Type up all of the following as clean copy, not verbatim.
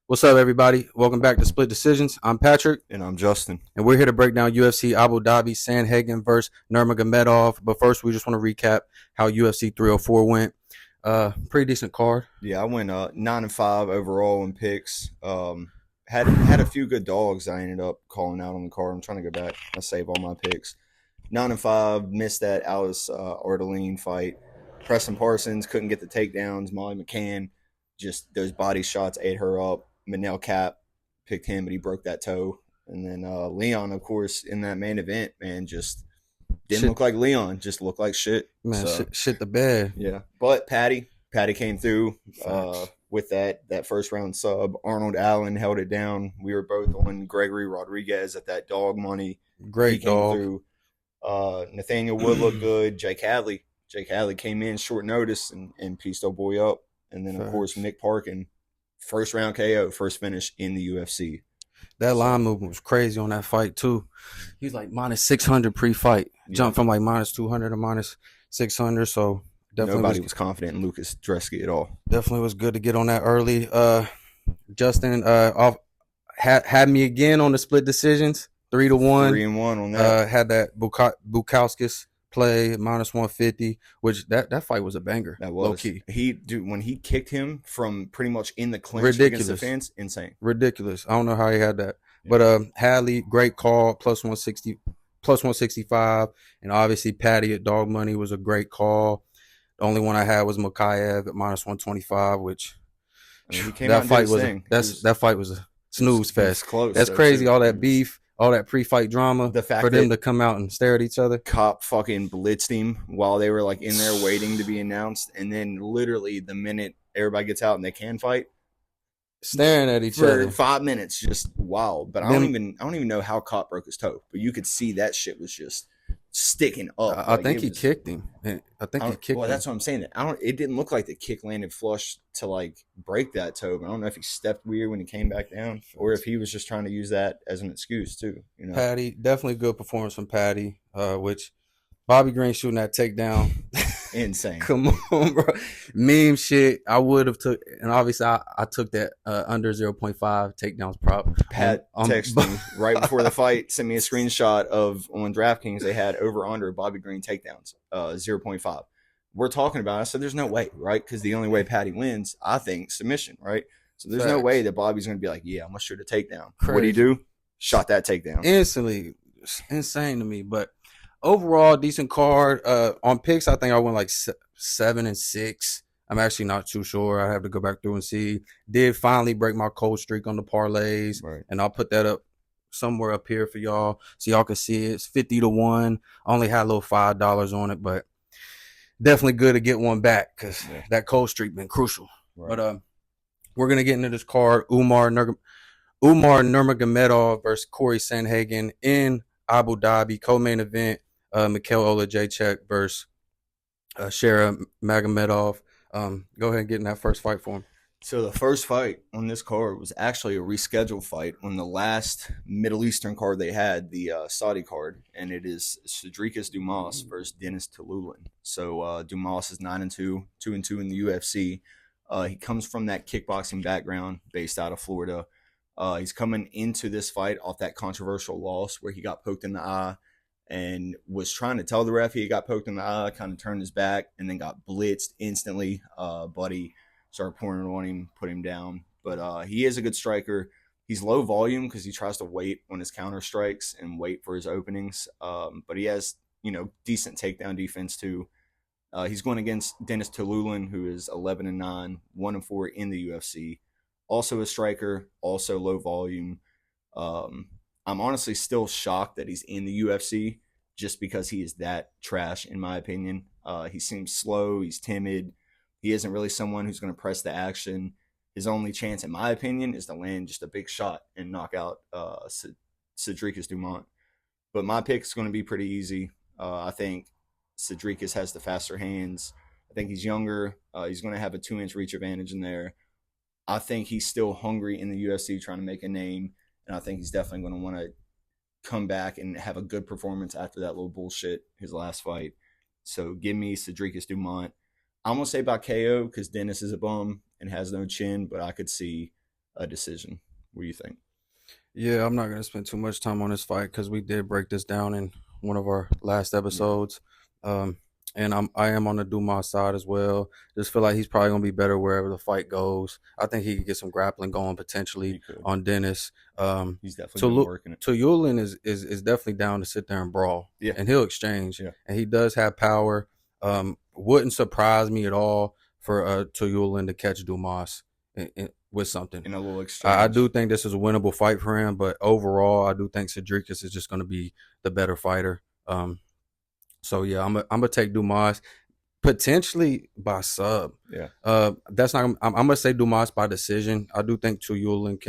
What's up, everybody? Welcome back to Split Decisions. I'm Patrick, And I'm Justin. and we're here to break down UFC Abu Dhabi Sandhagen versus Nurmagomedov. But first, we just want to recap how UFC 304 went. Pretty decent card. Yeah, I went 9-5 overall in picks. Had a few good dogs I ended up calling out on the card. I'm trying to go back. I save all my picks. 9-5, missed that Alice Artelene fight. Preston Parsons couldn't get the takedowns. Molly McCann, just those body shots ate her up. Manel Cap picked him, but he broke that toe. And then Leon, of course, in that main event, man, just didn't look like Leon. Just looked like shit. Man, so, shit the bed. Yeah, but Patty came through with that first round sub. Arnold Allen held it down. We were both on Gregory Rodriguez at that dog money. Great he came dog. Through. Nathaniel Wood looked good. Jake Hadley came in short notice and pieced old boy up. And then, of course, Nick Parkin, first round KO, first finish in the UFC. That line movement was crazy on that fight, too. He was like minus 600 pre-fight. Yeah. Jumped from like minus 200 to minus 600, so definitely nobody was confident in Lucas Dresky at all. Definitely was good to get on that early. Justin had me again on the split decisions, 3-1. 3-1 on that. Had that Bukowskis play minus 150, which that fight was a banger. That was low key. When he kicked him from pretty much in the clinch against the fence, insane. Ridiculous. I don't know how he had that. Yeah. But Hadley, great call, plus 160, plus 165, and obviously Patty at dog money was a great call. The only one I had was Makayev at minus 125, which that fight was a snooze fest. Close. That's crazy. All that beef, all that pre-fight drama. The fact for them to come out and stare at each other. Cop fucking blitzed him while they were like in there waiting to be announced, and then literally the minute everybody gets out and they can fight, staring at each other for 5 minutes, just wild. But I don't even know how Cop broke his toe, but you could see that shit was just sticking up. I think he kicked him. I think he kicked him. Well, that's what I'm saying. It didn't look like the kick landed flush to like break that toe, but I don't know if he stepped weird when he came back down or if he was just trying to use that as an excuse too. You know, Patty, definitely good performance from Patty, which Bobby Green shooting that takedown. Insane. Come on, bro. Meme shit. I would have took, and obviously I took that under 0.5 takedowns prop. Pat texted me right before the fight, sent me a screenshot of on DraftKings they had over under Bobby Green takedowns, 0.5. We're talking about it. I said there's no way, right? Because the only way Patty wins, I think, submission, right? So there's no way that Bobby's going to be like, yeah, I'm going to shoot a takedown. What did he do? Shot that takedown. Instantly. It's insane to me, but overall, decent card. On picks, I think I went like 7-6. I'm actually not too sure. I have to go back through and see. Did finally break my cold streak on the parlays, right. And I'll put that up somewhere up here for y'all so y'all can see it. It's 50-1. I only had a little $5 on it, but definitely good to get one back because that cold streak been crucial. Right. But we're gonna get into this card. Umar Nurmagomedov versus Corey Sandhagen in Abu Dhabi, co-main event. Mikhail Olajaychuk versus Shara Magomedov. Go ahead and get in that first fight for him. So the first fight on this card was actually a rescheduled fight on the last Middle Eastern card they had, the Saudi card, and it is Sedriques Dumas versus Denis Tiuliulin. So Dumas is 9-2, 2-2 in the UFC. He comes from that kickboxing background, based out of Florida. He's coming into this fight off that controversial loss where he got poked in the eye and was trying to tell the ref he got poked in the eye, kind of turned his back, and then got blitzed instantly. Buddy started pouring on him, put him down. But he is a good striker. He's low volume because he tries to wait on his counter strikes and wait for his openings. But he has, decent takedown defense too. He's going against Denis Tiuliulin, who is 11-9, 1-4 in the UFC. Also a striker, also low volume. I'm honestly still shocked that he's in the UFC just because he is that trash, in my opinion. He seems slow. He's timid. He isn't really someone who's going to press the action. His only chance, in my opinion, is to land just a big shot and knock out Sedriques Dumas. But my pick is going to be pretty easy. I think Sedriques has the faster hands. I think he's younger. He's going to have a 2-inch reach advantage in there. I think he's still hungry in the UFC trying to make a name. And I think he's definitely going to want to come back and have a good performance after that little bullshit, his last fight. So give me Sedriques Dumas. I'm going to say by KO because Denis is a bum and has no chin, but I could see a decision. What do you think? Yeah, I'm not gonna spend too much time on this fight because we did break this down in one of our last episodes. Um, and I am on the Dumas side as well. Just feel like he's probably gonna be better wherever the fight goes. I think he could get some grappling going potentially on Denis. He's definitely been working it. Tiuliulin is definitely down to sit there and brawl. Yeah, and he'll exchange. Yeah, and he does have power. Wouldn't surprise me at all for Tiuliulin to catch Dumas with something in a little exchange. I do think this is a winnable fight for him, but overall, I do think Sedriques is just going to be the better fighter. So yeah, I'm gonna take Dumas potentially by sub. Yeah. That's not. I'm gonna say Dumas by decision. I do think Tiuliulin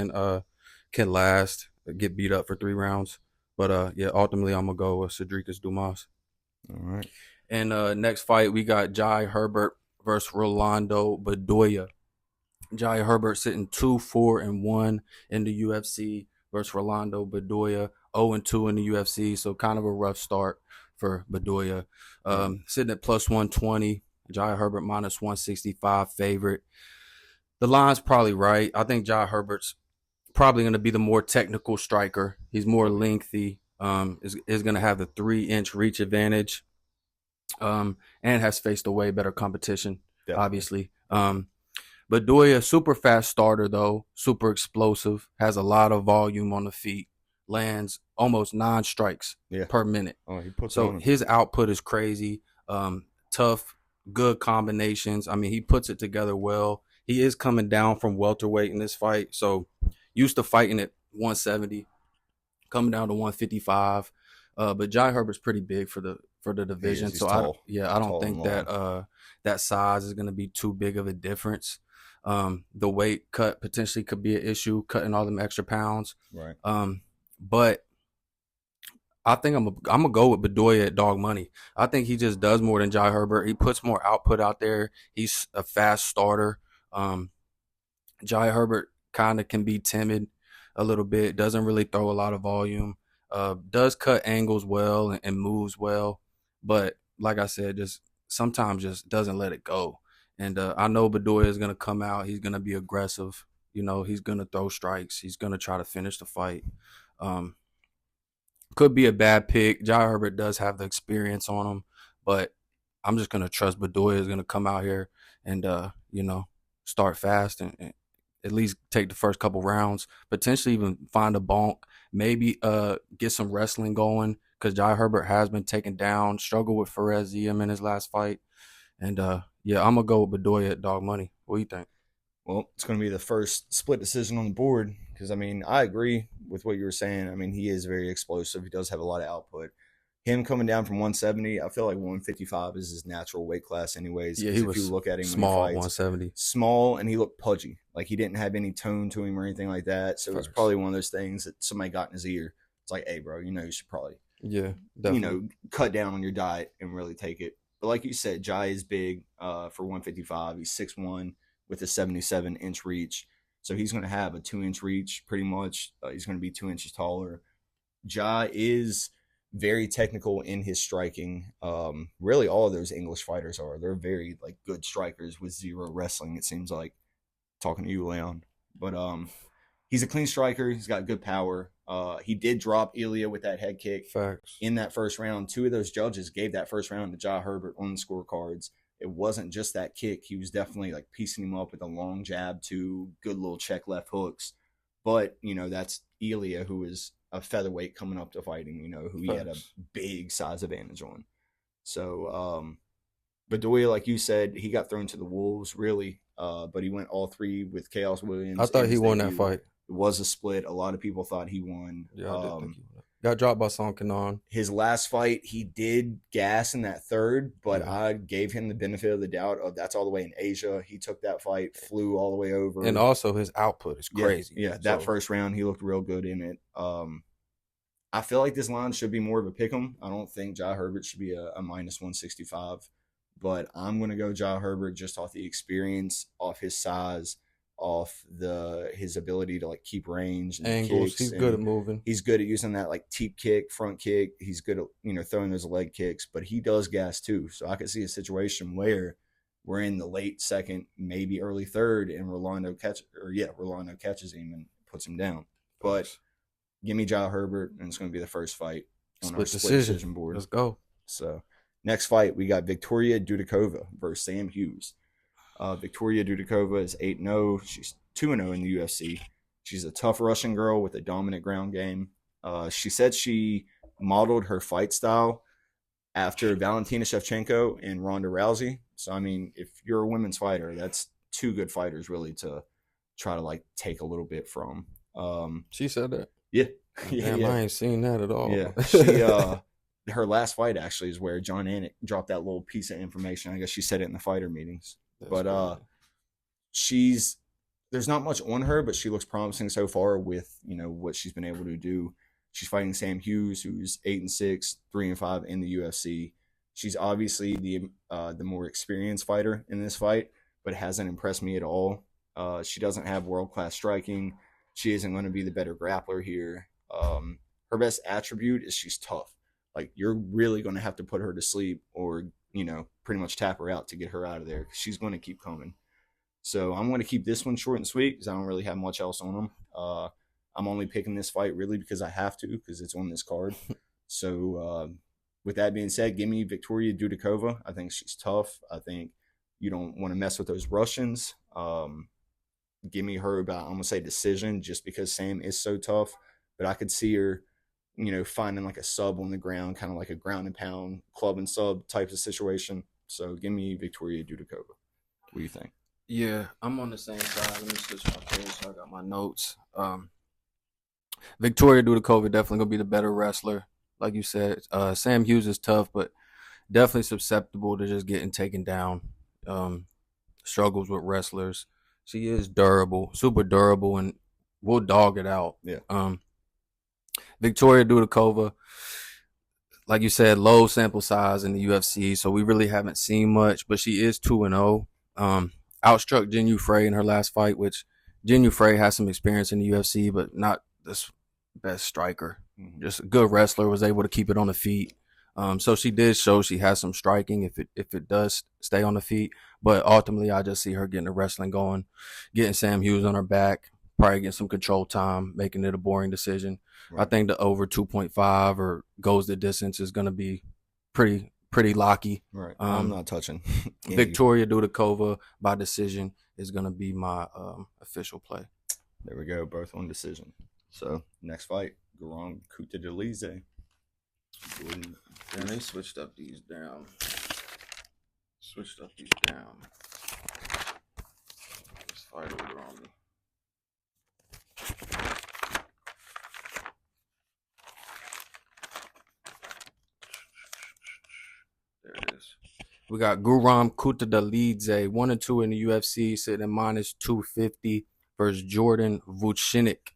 can last, get beat up for 3 rounds, but yeah, ultimately I'm gonna go with Sedriques Dumas. All right. And next fight we got Herbert versus Rolando Bedoya. Herbert sitting 2-4-1 in the UFC versus Rolando Bedoya 0-2 in the UFC, so kind of a rough start for Bedoya. Sitting at plus 120, Herbert minus 165 favorite. The line's probably right. I think Herbert's probably going to be the more technical striker. He's more lengthy, is going to have the 3-inch reach advantage, and has faced a way better competition, obviously. Bedoya, super fast starter though, super explosive, has a lot of volume on the feet, lands almost 9 strikes per minute. He puts so his output is crazy. Tough, good combinations. I mean, he puts it together well. He is coming down from welterweight in this fight, so used to fighting at 170, coming down to 155. But Herbert's pretty big for the division, so tall. I don't think that that size is going to be too big of a difference. The weight cut potentially could be an issue, cutting all them extra pounds. Right. But I think I'm gonna go with Bedoya at dog money. I think he just does more than Herbert. He puts more output out there. He's a fast starter. Herbert kind of can be timid a little bit. Doesn't really throw a lot of volume. Does cut angles well and moves well, but like I said, just sometimes just doesn't let it go. And I know Bedoya is going to come out. He's going to be aggressive. He's going to throw strikes. He's going to try to finish the fight. Could be a bad pick. Herbert does have the experience on him, but I'm just going to trust Bedoya is going to come out here and, start fast and at least take the first couple rounds, potentially even find a bonk, maybe get some wrestling going because Herbert has been taken down, struggled with Ziem in his last fight. And, yeah, I'm going to go with Bedoya at dog money. What do you think? Well, it's going to be the first split decision on the board because, I mean, I agree with what you were saying. I mean, he is very explosive. He does have a lot of output. Him coming down from 170, I feel like 155 is his natural weight class anyways. Yeah, he was if you look at him small, when he fights, 170. Small, and he looked pudgy. Like, he didn't have any tone to him or anything like that. So it's probably one of those things that somebody got in his ear. It's like, hey, bro, you should probably, definitely. Cut down on your diet and really take it. But like you said, is big for 155. He's 6'1", with a 77-inch reach. So he's going to have a 2-inch reach pretty much. He's going to be 2 inches taller. Is very technical in his striking. Really, all of those English fighters are. They're very good strikers with zero wrestling, it seems like, talking to you, Leon. But he's a clean striker. He's got good power. He did drop Yahya with that head kick. Facts. In that first round. 2 of those judges gave that first round to Herbert on the scorecards. It wasn't just that kick. He was definitely piecing him up with a long jab, 2 good little check left hooks. But, that's Yahya, who is a featherweight coming up to fighting, who he had a big size advantage on. So, Bedoya, like you said, he got thrown to the wolves, really. But he went all 3 with Chaos Williams. I thought he won that fight. It was a split. A lot of people thought he won. Yeah, I did think he won. Got dropped by Sonkanon. His last fight, he did gas in that third, but I gave him the benefit of the doubt of that's all the way in Asia. He took that fight, flew all the way over. And also his output is crazy. Yeah, that first round, he looked real good in it. I feel like this line should be more of a pick'em. I don't think Herbert should be a minus 165, but I'm going to go Herbert just off the experience, off his size, off his ability to keep range and angles. Kicks, he's good at moving. He's good at using that teep kick, front kick. He's good at throwing those leg kicks, but he does gas too. So I could see a situation where we're in the late second, maybe early third, and Rolando catches him and puts him down. But give me Herbert, and it's going to be the first fight on our split decision board. Let's go. So next fight, we got Victoria Dudakova versus Sam Hughes. Victoria Dudakova is 8-0. She's 2-0 in the UFC. She's a tough Russian girl with a dominant ground game. She said she modeled her fight style after Valentina Shevchenko and Ronda Rousey. So, I mean, if you're a women's fighter, that's two good fighters really to try to, like, take a little bit from. She said that? Yeah. Damn, I ain't seen that at all. Yeah. She, her last fight, actually, is where John Anik dropped that little piece of information. I guess she said it in the fighter meetings. But there's not much on her, but she looks promising so far with, you know, what she's been able to do. She's fighting Sam Hughes, who's 8-6, 3-5 in the UFC. She's obviously the more experienced fighter in this fight, but hasn't impressed me at all. She doesn't have world-class striking. She isn't going to be the better grappler here. Her best attribute is she's tough. Like, you're really going to have to put her to sleep or, you know, pretty much tap her out to get her out of there because she's going to keep coming. So I'm going to keep this one short and sweet because I don't really have much else on them. I'm only picking this fight really because I have to because it's on this card. So with that being said, give me Victoria Dudakova. I think she's tough. I think you don't want to mess with those Russians. Give me her about, I'm going to say decision just because Sam is so tough. But I could see her, you know, finding like a sub on the ground, kind of like a ground and pound, club and sub type of situation. So give me Victoria Dudakova. What do you think? Yeah, I'm on the same side. Let me switch my page so I got my notes. Victoria Dudakova definitely going to be the better wrestler. Like you said, Sam Hughes is tough, but definitely susceptible to just getting taken down. Struggles with wrestlers. She is durable, super durable, and we'll dog it out. Yeah. Victoria Dudakova, like you said, low sample size in the UFC, so we really haven't seen much, but she is 2-0. Outstruck Jinh Frey in her last fight, which Jinh Frey has some experience in the UFC, but not this best striker. Mm-hmm. Just a good wrestler, was able to keep it on the feet. So she did show she has some striking if it does stay on the feet. But ultimately, I just see her getting the wrestling going, getting Sam Hughes on her back, probably getting some control time, making it a boring decision. Right. I think the over 2.5 or goes the distance is going to be pretty locky. Right. I'm not touching. Victoria Dudakova by decision is going to be my official play. There we go. Both on decision. So next fight, Guram Kutateladze. And they switched up these down. This fight over on me. There it is. We got Guram Kutateladze, 1-2 in the UFC, sitting at -250 versus Jordan Vucenic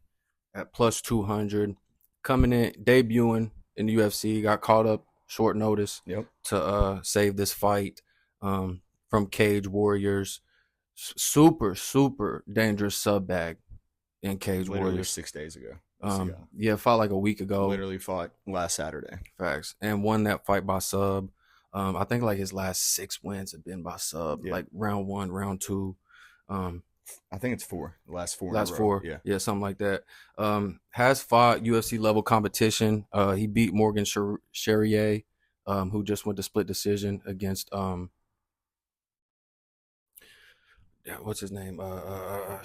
at +200. Coming in, debuting in the UFC, got caught up short notice to save this fight from Cage Warriors. Super dangerous sub bag in Cage Warriors 6 days ago. Yeah, fought like a week ago. Literally fought last Saturday. Facts. And won that fight by sub. I think like his last 6 wins have been by sub, like round 1, round 2. I think it's 4. The last 4. Last 4. Yeah, something like that. Has fought UFC level competition. He beat Morgan Charrier, who just went to split decision against what's his name? I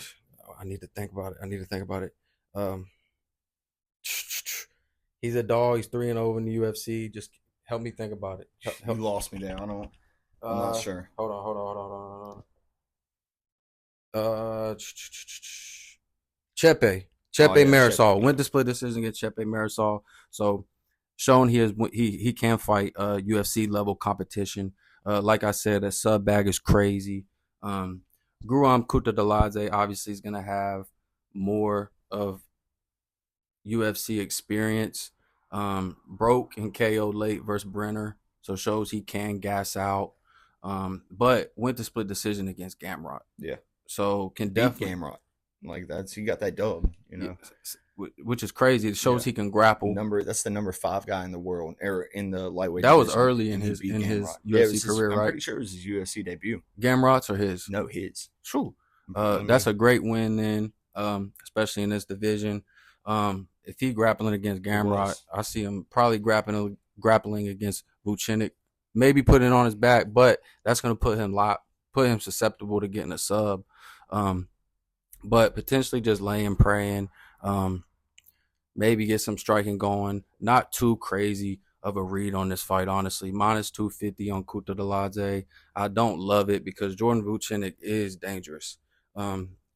need to think about it. He's a dog. He's 3-0 in the UFC. Just help me think about it. You lost me there. I'm not sure. Hold on. Chepe Marisol went to split decision against Chepe Marisol. So shown he can fight UFC level competition. Like I said, that sub bag is crazy. Guram Kutateladze obviously is gonna have more of UFC experience. Broke and KO'd late versus Brener, so shows he can gas out. But went to split decision against Gamrot. Yeah. So can definitely Gamrot. Like he got that dub, you know. which is crazy. It shows he can grapple. That's the number 5 guy in the world, or in the lightweight. That was division, early in his UFC career, right? I'm pretty sure it was his UFC debut. Gamrot's or his? No, his. True. That's a great win then, especially in this division. If he grappling against Gamrot, I see him probably grappling against Vucenic, maybe putting it on his back, but that's going to put him susceptible to getting a sub. But potentially just laying, praying, maybe get some striking going. Not too crazy of a read on this fight, honestly. Minus 250 on Kutateladze. I don't love it because Jordan Vucenic is dangerous.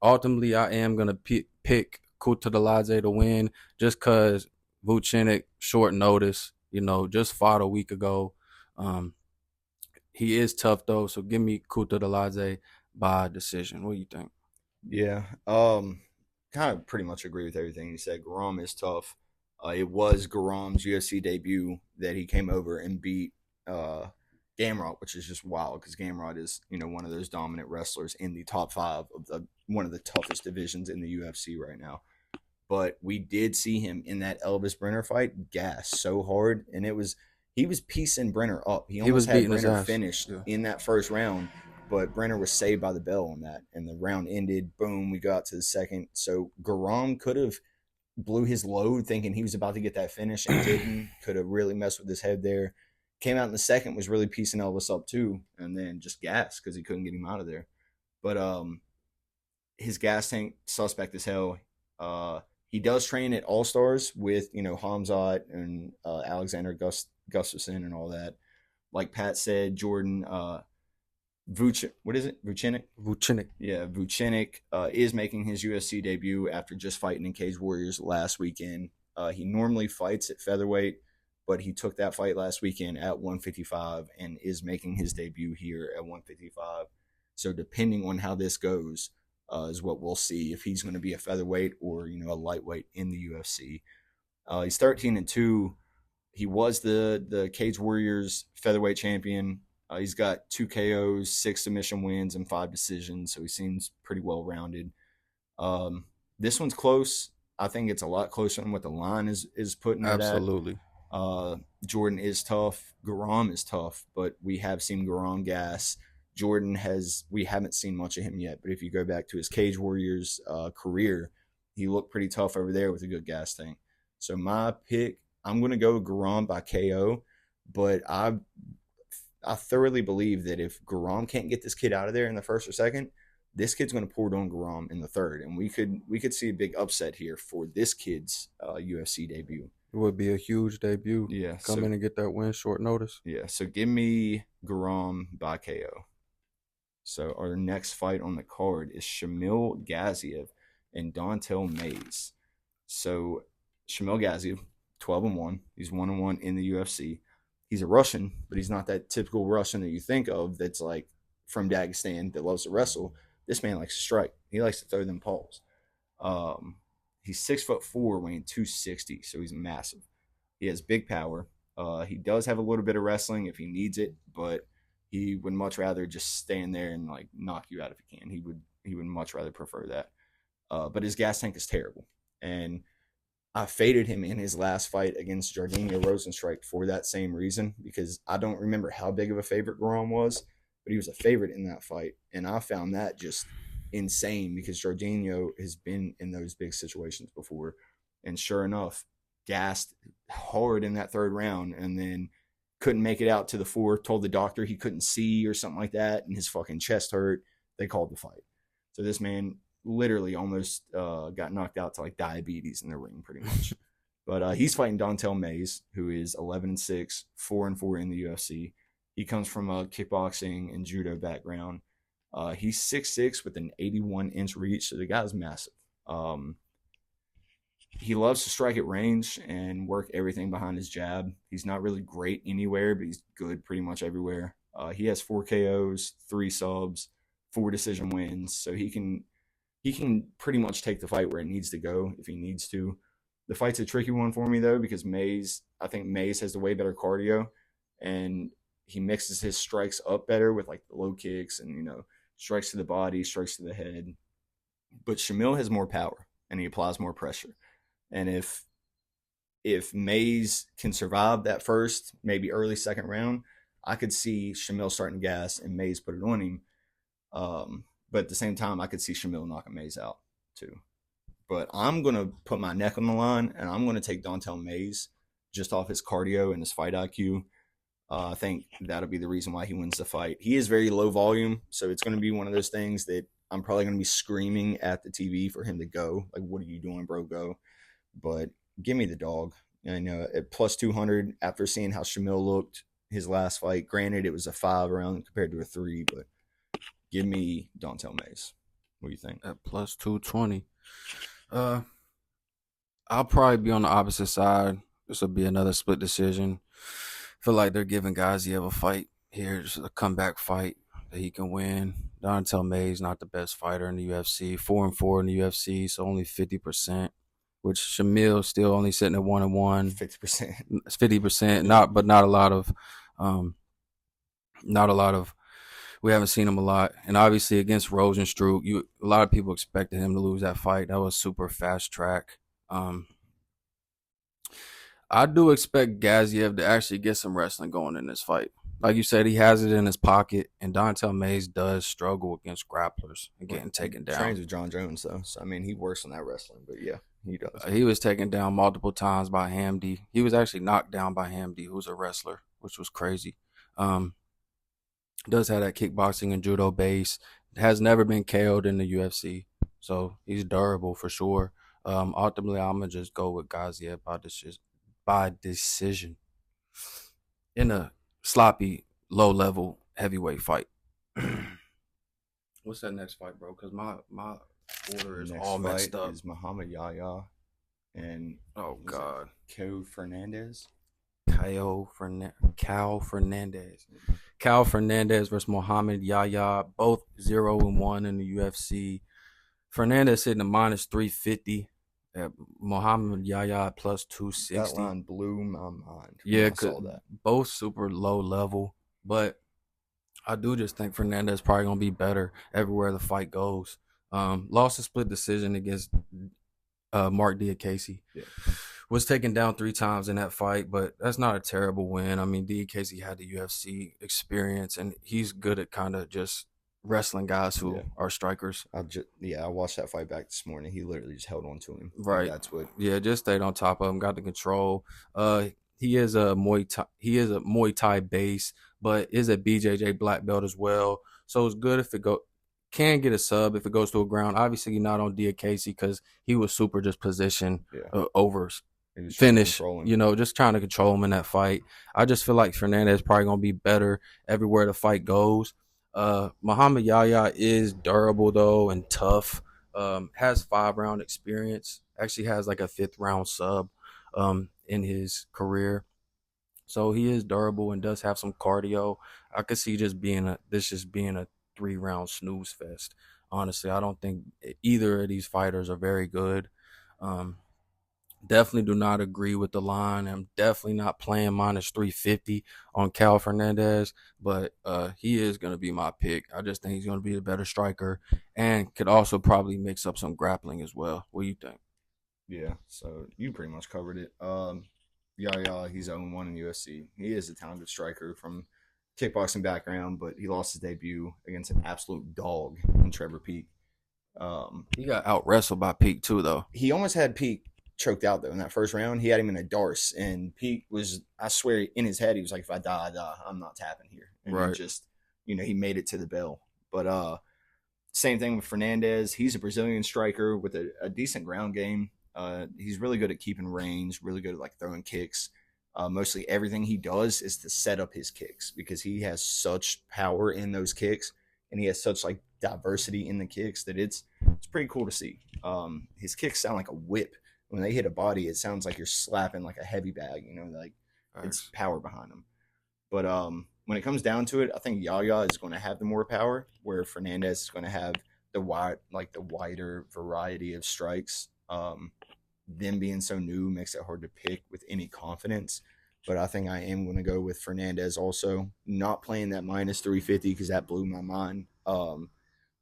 Ultimately, I am going to pick Kutateladze to win just because Vucenic, short notice, just fought a week ago. He is tough, though, so give me Kutateladze by decision. What do you think? Yeah, kind of pretty much agree with everything you said. Guram is tough. It was Guram's UFC debut that he came over and beat Gamrot, which is just wild because Gamrot is, one of those dominant wrestlers in the top 5 of one of the toughest divisions in the UFC right now. But we did see him in that Elves Brener fight gas so hard, and he was piecing Brener up. He almost had Brener finished in that first round. But Brener was saved by the bell on that, and the round ended. Boom, we got to the second. So Guram could have blew his load thinking he was about to get that finish and didn't. Could have really messed with his head there. Came out in the second, was really piecing Elvis up too, and then just gassed because he couldn't get him out of there. But his gas tank, suspect as hell. He does train at All-Stars with, Hamzat and Alexander Gustafsson and all that. Like Pat said, Jordan... Vucenic? Vucenic. Yeah, Vucenic is making his UFC debut after just fighting in Cage Warriors last weekend. He normally fights at featherweight, but he took that fight last weekend at 155 and is making his debut here at 155. So depending on how this goes is what we'll see if he's going to be a featherweight or, a lightweight in the UFC. He's 13-2. He was the Cage Warriors featherweight champion. He's got 2 KOs, 6 submission wins, and 5 decisions, so he seems pretty well-rounded. This one's close. I think it's a lot closer than what the line is putting it Absolutely. at. Jordan is tough. Guram is tough, but we have seen Guram gas. Jordan we haven't seen much of him yet, but if you go back to his Cage Warriors career, he looked pretty tough over there with a good gas tank. So my pick, I'm going to go Guram by KO, but I thoroughly believe that if Guram can't get this kid out of there in the first or second, this kid's going to pour it on Guram in the third, and we could see a big upset here for this kid's UFC debut. It would be a huge debut. Yeah, come in and get that win short notice. Yeah, so give me Guram by KO. So our next fight on the card is Shamil Gaziev and Dontel Mays. So Shamil Gaziev, 12-1. He's 1-1 in the UFC. He's a Russian, but he's not that typical Russian that you think of that's like from Dagestan that loves to wrestle. This man likes to strike. He likes to throw them paws. He's 6'4", weighing 260, so he's massive. He has big power. He does have a little bit of wrestling if he needs it, but he would much rather just stand there and like knock you out if he can. He would much rather prefer that. But his gas tank is terrible, and I faded him in his last fight against Jardinho Rosenstrike for that same reason, because I don't remember how big of a favorite Guram was, but he was a favorite in that fight. And I found that just insane because Jardinho has been in those big situations before. And sure enough, gassed hard in that third round and then couldn't make it out to the fourth, told the doctor he couldn't see or something like that, and his fucking chest hurt. They called the fight. So this man literally almost got knocked out to like diabetes in the ring pretty much. But he's fighting Dontel Mays, who is 11-6, 4-4 in the UFC. He comes from a kickboxing and judo background. He's 6'6" with an 81-inch reach, so the guy's massive. He loves to strike at range and work everything behind his jab. He's not really great anywhere, but he's good pretty much everywhere. He has 4 KOs, 3 subs, 4 decision wins, so he can pretty much take the fight where it needs to go if he needs to. The fight's a tricky one for me, though, because I think Mays has the way better cardio, and he mixes his strikes up better with like the low kicks and, strikes to the body, strikes to the head. But Shamil has more power, and he applies more pressure. And if Mays can survive that first, maybe early second round, I could see Shamil starting gas and Mays put it on him. But at the same time, I could see Shamil knocking Mays out too. But I'm going to put my neck on the line, and I'm going to take Dontel Mays just off his cardio and his fight IQ. I think that'll be the reason why he wins the fight. He is very low volume, so it's going to be one of those things that I'm probably going to be screaming at the TV for him to go. Like, what are you doing, bro? Go. But give me the dog. And at plus 200, after seeing how Shamil looked his last fight, granted it was a 5 round compared to a 3, but give me Dontel Mays. What do you think? At plus 220. I'll probably be on the opposite side. This will be another split decision. Feel like they're giving Gaziev a fight here, just a comeback fight that he can win. Dontel Mays not the best fighter in the UFC, 4-4 in the UFC, so only 50%. Which Shamil still only sitting at 1-1. 50%. 50%. Not a lot of. We haven't seen him a lot, and obviously against Rosenstruck, a lot of people expected him to lose that fight. That was super fast track. I do expect Gaziev to actually get some wrestling going in this fight. Like you said, he has it in his pocket, and Dontel Mays does struggle against grapplers and getting taken down. Trains with John Jones, though. So, I mean, he works on that wrestling, but yeah, he does. He was taken down multiple times by Hamdi. He was actually knocked down by Hamdi, who's a wrestler, which was crazy. Does have that kickboxing and judo base. Has never been KO'd in the UFC, so he's durable for sure. Ultimately, I'm going to just go with Gaziev by decision in a sloppy, low-level heavyweight fight. What's that next fight, bro? Because my order is all messed up. Is Mohammed Yahya and God, Kaue Fernandes. Kaue Fernandes. Kaue Fernandes versus Mohammed Yahya, both 0-1 in the UFC. Fernandes hitting a minus 350. Mohammed Yahya plus 260. That line blew my mind. Yeah, I saw that. Both super low level, but I do just think Fernandes is probably gonna be better everywhere the fight goes. Lost a split decision against Mark Diakese. Yeah. Was taken down 3 times in that fight, but that's not a terrible win. I mean, Diakese had the UFC experience, and he's good at kind of just wrestling guys who are strikers. I watched that fight back this morning. He literally just held on to him. Right. That's what. Yeah, just stayed on top of him, got the control. He is a Muay Thai base, but is a BJJ black belt as well. So it's good if can get a sub if it goes to a ground. Obviously, not on Diakese because he was super just positioned over finish. Just trying to control him in that fight. I just feel like Fernandes is probably gonna be better everywhere the fight goes. Mohammed Yahya is durable though and tough. Has 5-round experience. Actually has like a 5th round sub in his career. So he is durable and does have some cardio. I could see this being a 3-round snooze fest. Honestly, I don't think either of these fighters are very good. Definitely do not agree with the line. I'm definitely not playing minus 350 on Kaue Fernandes, but he is going to be my pick. I just think he's going to be a better striker and could also probably mix up some grappling as well. What do you think? Yeah, so you pretty much covered it. Yahya, he's 0-1 in UFC. He is a talented striker from kickboxing background, but he lost his debut against an absolute dog in Trevor Peek. He got out-wrestled by Peek too, though. He almost had Peek choked out, though, in that first round. He had him in a darce, and Peek was, I swear, in his head, he was like, if I die, I die. I'm not tapping here. And right. He just, he made it to the bell. But same thing with Fernandes. He's a Brazilian striker with a decent ground game. He's really good at keeping range, really good at throwing kicks. Mostly everything he does is to set up his kicks because he has such power in those kicks and he has such diversity in the kicks that it's pretty cool to see. His kicks sound like a whip. When they hit a body, it sounds like you're slapping a heavy bag, it's power behind them. But when it comes down to it, I think Yahya is going to have the more power, where Fernandes is going to have the wider variety of strikes. Them being so new makes it hard to pick with any confidence. But I think I am going to go with Fernandes also. Not playing that minus 350 because that blew my mind.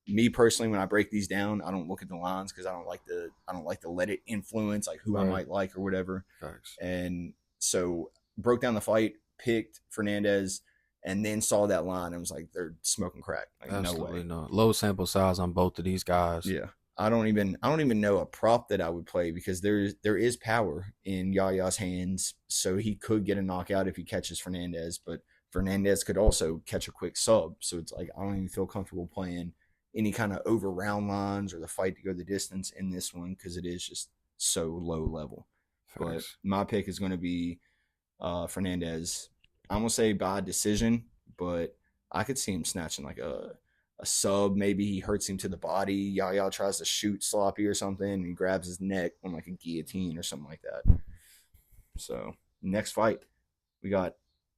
Me personally, when I break these down, I don't look at the lines because I don't like to let it influence like who I might like or whatever. Thanks. And so broke down the fight, picked Fernandes, and then saw that line and was like, they're smoking crack. Like, Absolutely no way. no. Low sample size on both of these guys. Yeah. I don't even know a prop that I would play because there is power in Yahya's hands, so he could get a knockout if he catches Fernandes, but Fernandes could also catch a quick sub. So it's like I don't even feel comfortable playing any kind of over round lines or the fight to go the distance in this one because it is just so low level. But my pick is going to be Fernandes. I'm going to say by decision, but I could see him snatching like a sub. Maybe he hurts him to the body. Yahya tries to shoot sloppy or something, and he grabs his neck on like a guillotine or something like that. So next fight, we got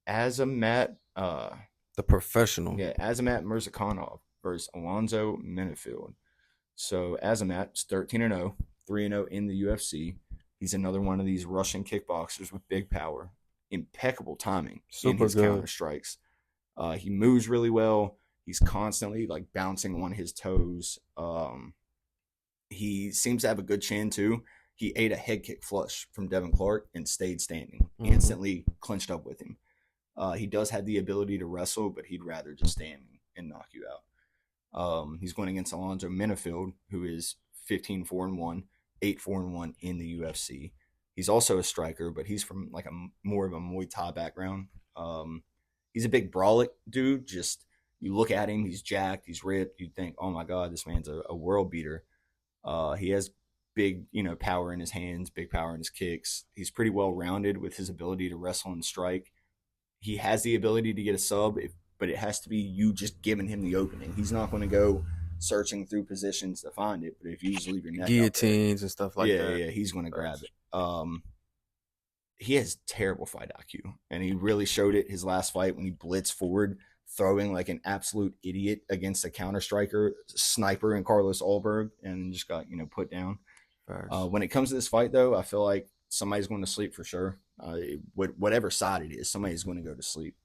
Azamat. The professional. Yeah, Azamat Murzakanov versus Alonzo Menifield. So Azamat's 13-0, 3-0 in the UFC. He's another one of these Russian kickboxers with big power, impeccable timing in his counter strikes. He moves really well. He's constantly like bouncing on his toes. He seems to have a good chin too. He ate a head kick flush from Devin Clark and stayed standing. Instantly clinched up with him. He does have the ability to wrestle, but he'd rather just stand and knock you out. He's going against Alonzo Menifield, who is 15-4-1, 8-4-1 in the UFC. He's also a striker, but he's from like more of a Muay Thai background. He's a big brolic dude. Just you look at him, he's jacked, he's ripped. You think, oh my God, this man's a world beater. He has big, power in his hands, big power in his kicks. He's pretty well rounded with his ability to wrestle and strike. He has the ability to get a sub, but it has to be you just giving him the opening. He's not going to go searching through positions to find it, but if you just leave your neck guillotines and stuff like that, yeah, he's going to grab it. He has terrible fight IQ, and he really showed it his last fight when he blitzed forward, throwing like an absolute idiot against a counter striker, sniper in Carlos Ulberg, and just got put down. When it comes to this fight, though, I feel like somebody's going to sleep for sure. Whatever side it is, somebody's going to go to sleep.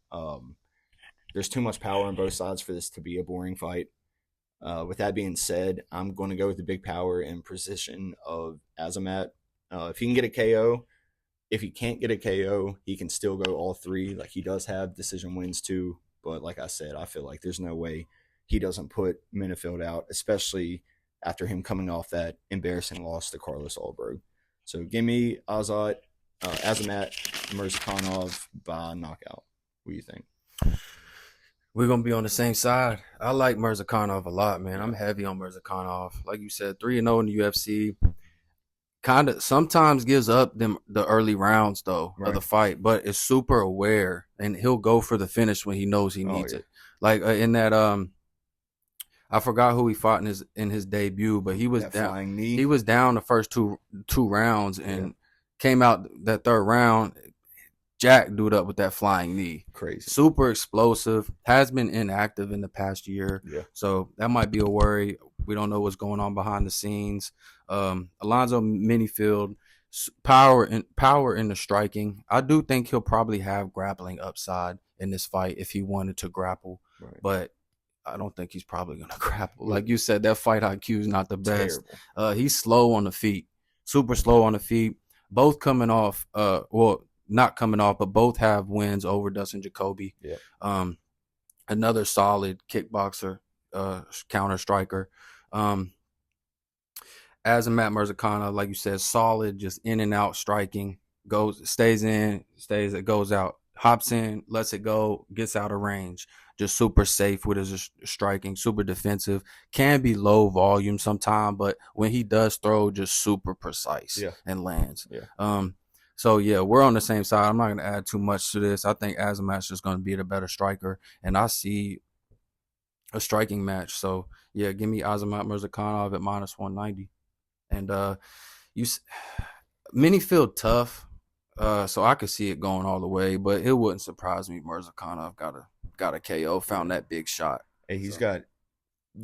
There's too much power on both sides for this to be a boring fight. With that being said, I'm going to go with the big power and precision of Azamat. If he can get a KO, if he can't get a KO, he can still go all three. Like he does have decision wins too. But like I said, I feel like there's no way he doesn't put Menifield out, especially after him coming off that embarrassing loss to Carlos Ulberg. So give me Azamat Murzakanov by knockout. What do you think? We're going to be on the same side. I like Murzakanov a lot, man. I'm heavy on Murzakanov. Like you said, 3-0 in the UFC. Kind of sometimes gives up the early rounds, though, of the fight, but is super aware, and he'll go for the finish when he knows he needs it. Like in that, I forgot who he fought in his debut, but he was down. He was down the first two rounds and came out that third round. Jack dude up with that flying knee. Crazy. Super explosive. Has been inactive in the past year. Yeah. So that might be a worry. We don't know what's going on behind the scenes. Alonzo Menifield, power in the striking. I do think he'll probably have grappling upside in this fight if he wanted to grapple. Right. But I don't think he's probably going to grapple. Like you said, that fight IQ is not the best. He's slow on the feet. Super slow on the feet. Both coming off not coming off, but both have wins over Dustin Jacoby. Yeah. Another solid kickboxer, counter striker. Azamat Murzakanov, like you said, solid, just in and out striking. Stays in, goes out, hops in, lets it go, gets out of range. Just super safe with his striking, super defensive. Can be low volume sometime, but when he does throw, just super precise and lands. Yeah. So, yeah, we're on the same side. I'm not going to add too much to this. I think Azamat's just going to be the better striker, and I see a striking match. So, yeah, give me Azamat Murzakanov at -190. And Menifield tough, so I could see it going all the way, but it wouldn't surprise me. Murzakanov got a KO, found that big shot. Hey, he's got,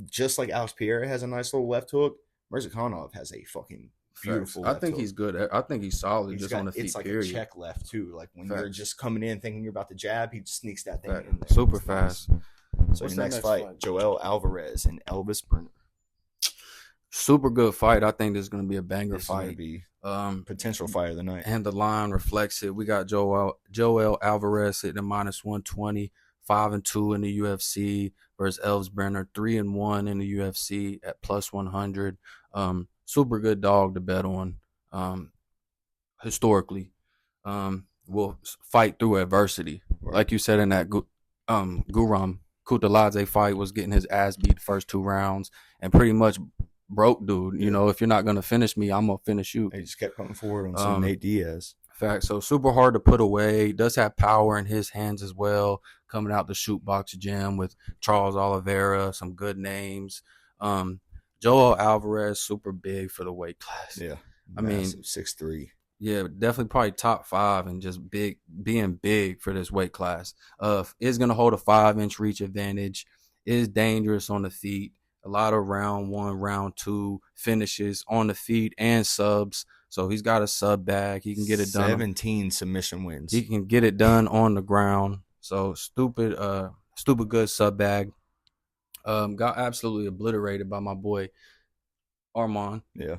just like Alex Pierre has a nice little left hook, Murzakanov has a fucking beautiful I think he's good. I think he's solid on the feet, it's like period. A check left, too. Like when you're just coming in thinking you're about to jab, he sneaks that thing in there. Super fast. So your next fight, Joel Alvarez and Elvis Brener. Super good fight. I think this is going to be a banger This fight. is going to be potential fight of the night. And the line reflects it. We got Joel Alvarez sitting at -120, 5-2 in the UFC versus Elves Brener, 3-1 in the UFC at +100. Super good dog to bet on. Historically, will fight through adversity. Right. Like you said in that Guram Kutateladze fight, was getting his ass beat the first 2 rounds and pretty much broke dude. You know, if you're not gonna finish me, I'm gonna finish you. He just kept coming forward on some Nate Diaz. Fact. So super hard to put away. Does have power in his hands as well. Coming out the shoot box gym with Charles Oliveira, some good names. Joel Alvarez, super big for the weight class. Yeah, I mean 6'3". Yeah, definitely probably top 5 and just being big for this weight class. Is gonna hold a 5-inch reach advantage. Is dangerous on the feet. A lot of round 1, round 2 finishes on the feet and subs. So he's got a sub bag. He can get it done. 17 submission wins. He can get it done on the ground. So stupid good sub bag. Got absolutely obliterated by my boy Arman. Yeah.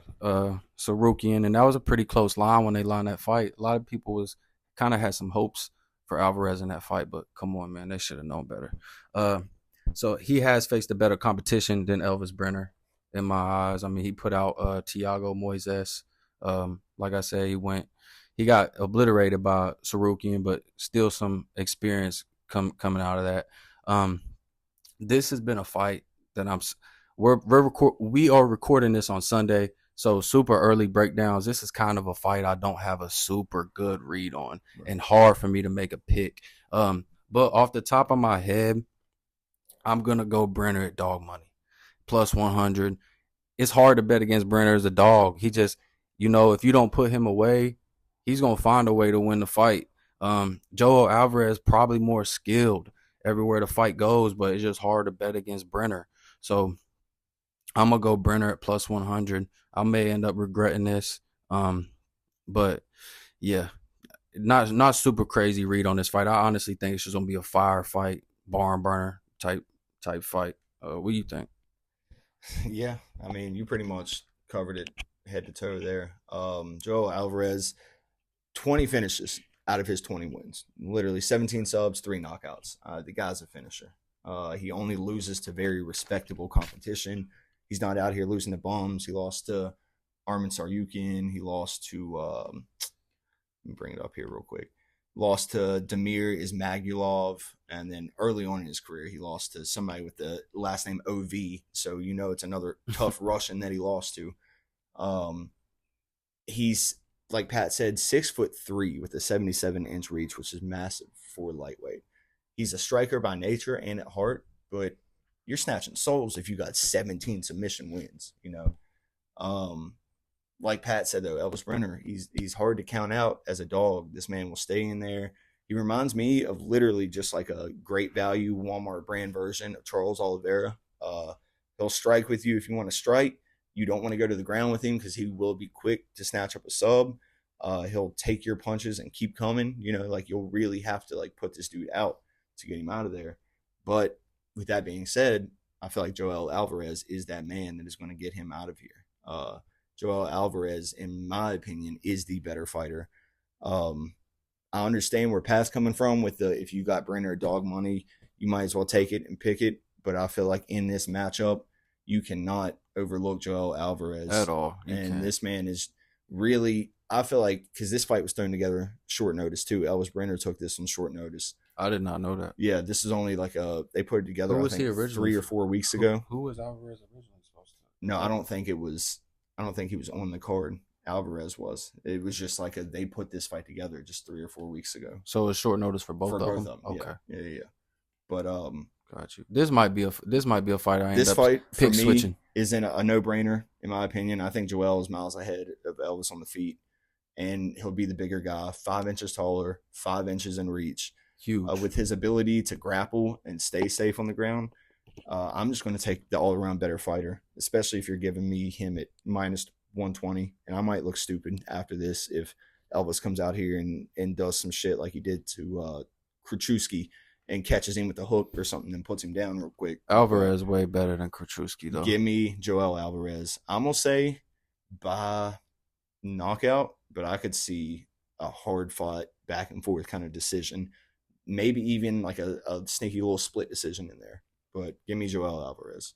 Sedriques, and that was a pretty close line when they lined that fight. A lot of people was kind of had some hopes for Alvarez in that fight, but come on, man, they should have known better. So he has faced a better competition than Elvis Brener in my eyes. I mean, he put out Thiago Moises. Like I said, he got obliterated by Sedriques, but still some experience coming out of that. This has been a fight that we are recording this on Sunday, so super early breakdowns. This is kind of a fight I don't have a super good read on, and hard for me to make a pick. But off the top of my head, I'm gonna go Brener at dog money, +100. It's hard to bet against Brener as a dog. He just, if you don't put him away, he's gonna find a way to win the fight. Joel Alvarez probably more skilled everywhere the fight goes, but it's just hard to bet against Brener. So I'm gonna go Brener at +100. I may end up regretting this, but yeah, not super crazy read on this fight. I honestly think it's just gonna be a fire fight, barn burner type fight. What do you think? Yeah, I mean, you pretty much covered it head to toe there. Joel Alvarez, 20 finishes out of his 20 wins. Literally 17 subs, 3 knockouts. The guy's a finisher. He only loses to very respectable competition. He's not out here losing to bums. He lost to Arman Tsarukyan. He lost to let me bring it up here real quick. Lost to Damir Ismagulov, and then early on in his career, he lost to somebody with the last name OV. So it's another tough Russian that he lost to. He's, like Pat said, 6'3" with a 77-inch reach, which is massive for lightweight. He's a striker by nature and at heart, but you're snatching souls if you got 17 submission wins. Like Pat said, though, Elvis Brener, he's hard to count out as a dog. This man will stay in there. He reminds me of literally just like a great value Walmart brand version of Charles Oliveira. He'll strike with you if you want to strike. You don't want to go to the ground with him because he will be quick to snatch up a sub. He'll take your punches and keep coming. You'll really have to put this dude out to get him out of there. But with that being said, I feel like Joel Alvarez is that man that is going to get him out of here. Joel Alvarez, in my opinion, is the better fighter. I understand where Pat's coming from with if you got Brener dog money, you might as well take it and pick it. But I feel like in this matchup, you cannot overlook Joel Alvarez at all. This man is really, I feel like, because this fight was thrown together short notice too. Elvis Brener took this on short notice. I did not know that. Yeah, this is only they put it together. Who was he originally? 3 or 4 weeks ago. Who was Alvarez originally supposed to? No, I don't think he was on the card. Alvarez was. It was just they put this fight together just 3 or 4 weeks ago. So it's short notice for both of them. Okay. Yeah. But got you. This might be a fight I end this up fight pick for me switching. Isn't a no-brainer in my opinion. I think Joel is miles ahead of Elvis on the feet, and he'll be the bigger guy, 5 inches taller, 5 inches in reach. Huge. With his ability to grapple and stay safe on the ground, I'm just going to take the all-around better fighter, especially if you're giving me him at -120. And I might look stupid after this if Elvis comes out here and does some shit like he did to Krzyzewski and catches him with a hook or something and puts him down real quick. Alvarez way better than Kutateladze, though. Give me Joel Alvarez. I'm going to say by knockout, but I could see a hard-fought, back-and-forth kind of decision. Maybe even like a sneaky little split decision in there. But give me Joel Alvarez.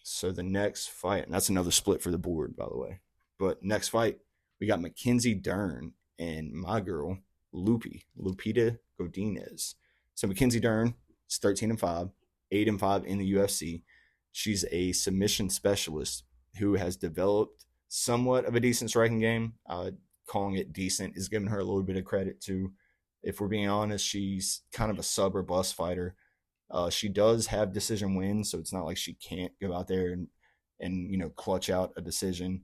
So the next fight, and that's another split for the board, by the way. But next fight, we got Mackenzie Dern and my girl, Loopy, Lupita Godinez. So Mackenzie Dern is 13-5, 8-5 in the UFC. She's a submission specialist who has developed somewhat of a decent striking game. Calling it decent is giving her a little bit of credit too. If we're being honest, she's kind of a sub or bust fighter. She does have decision wins, so it's not like she can't go out there and clutch out a decision.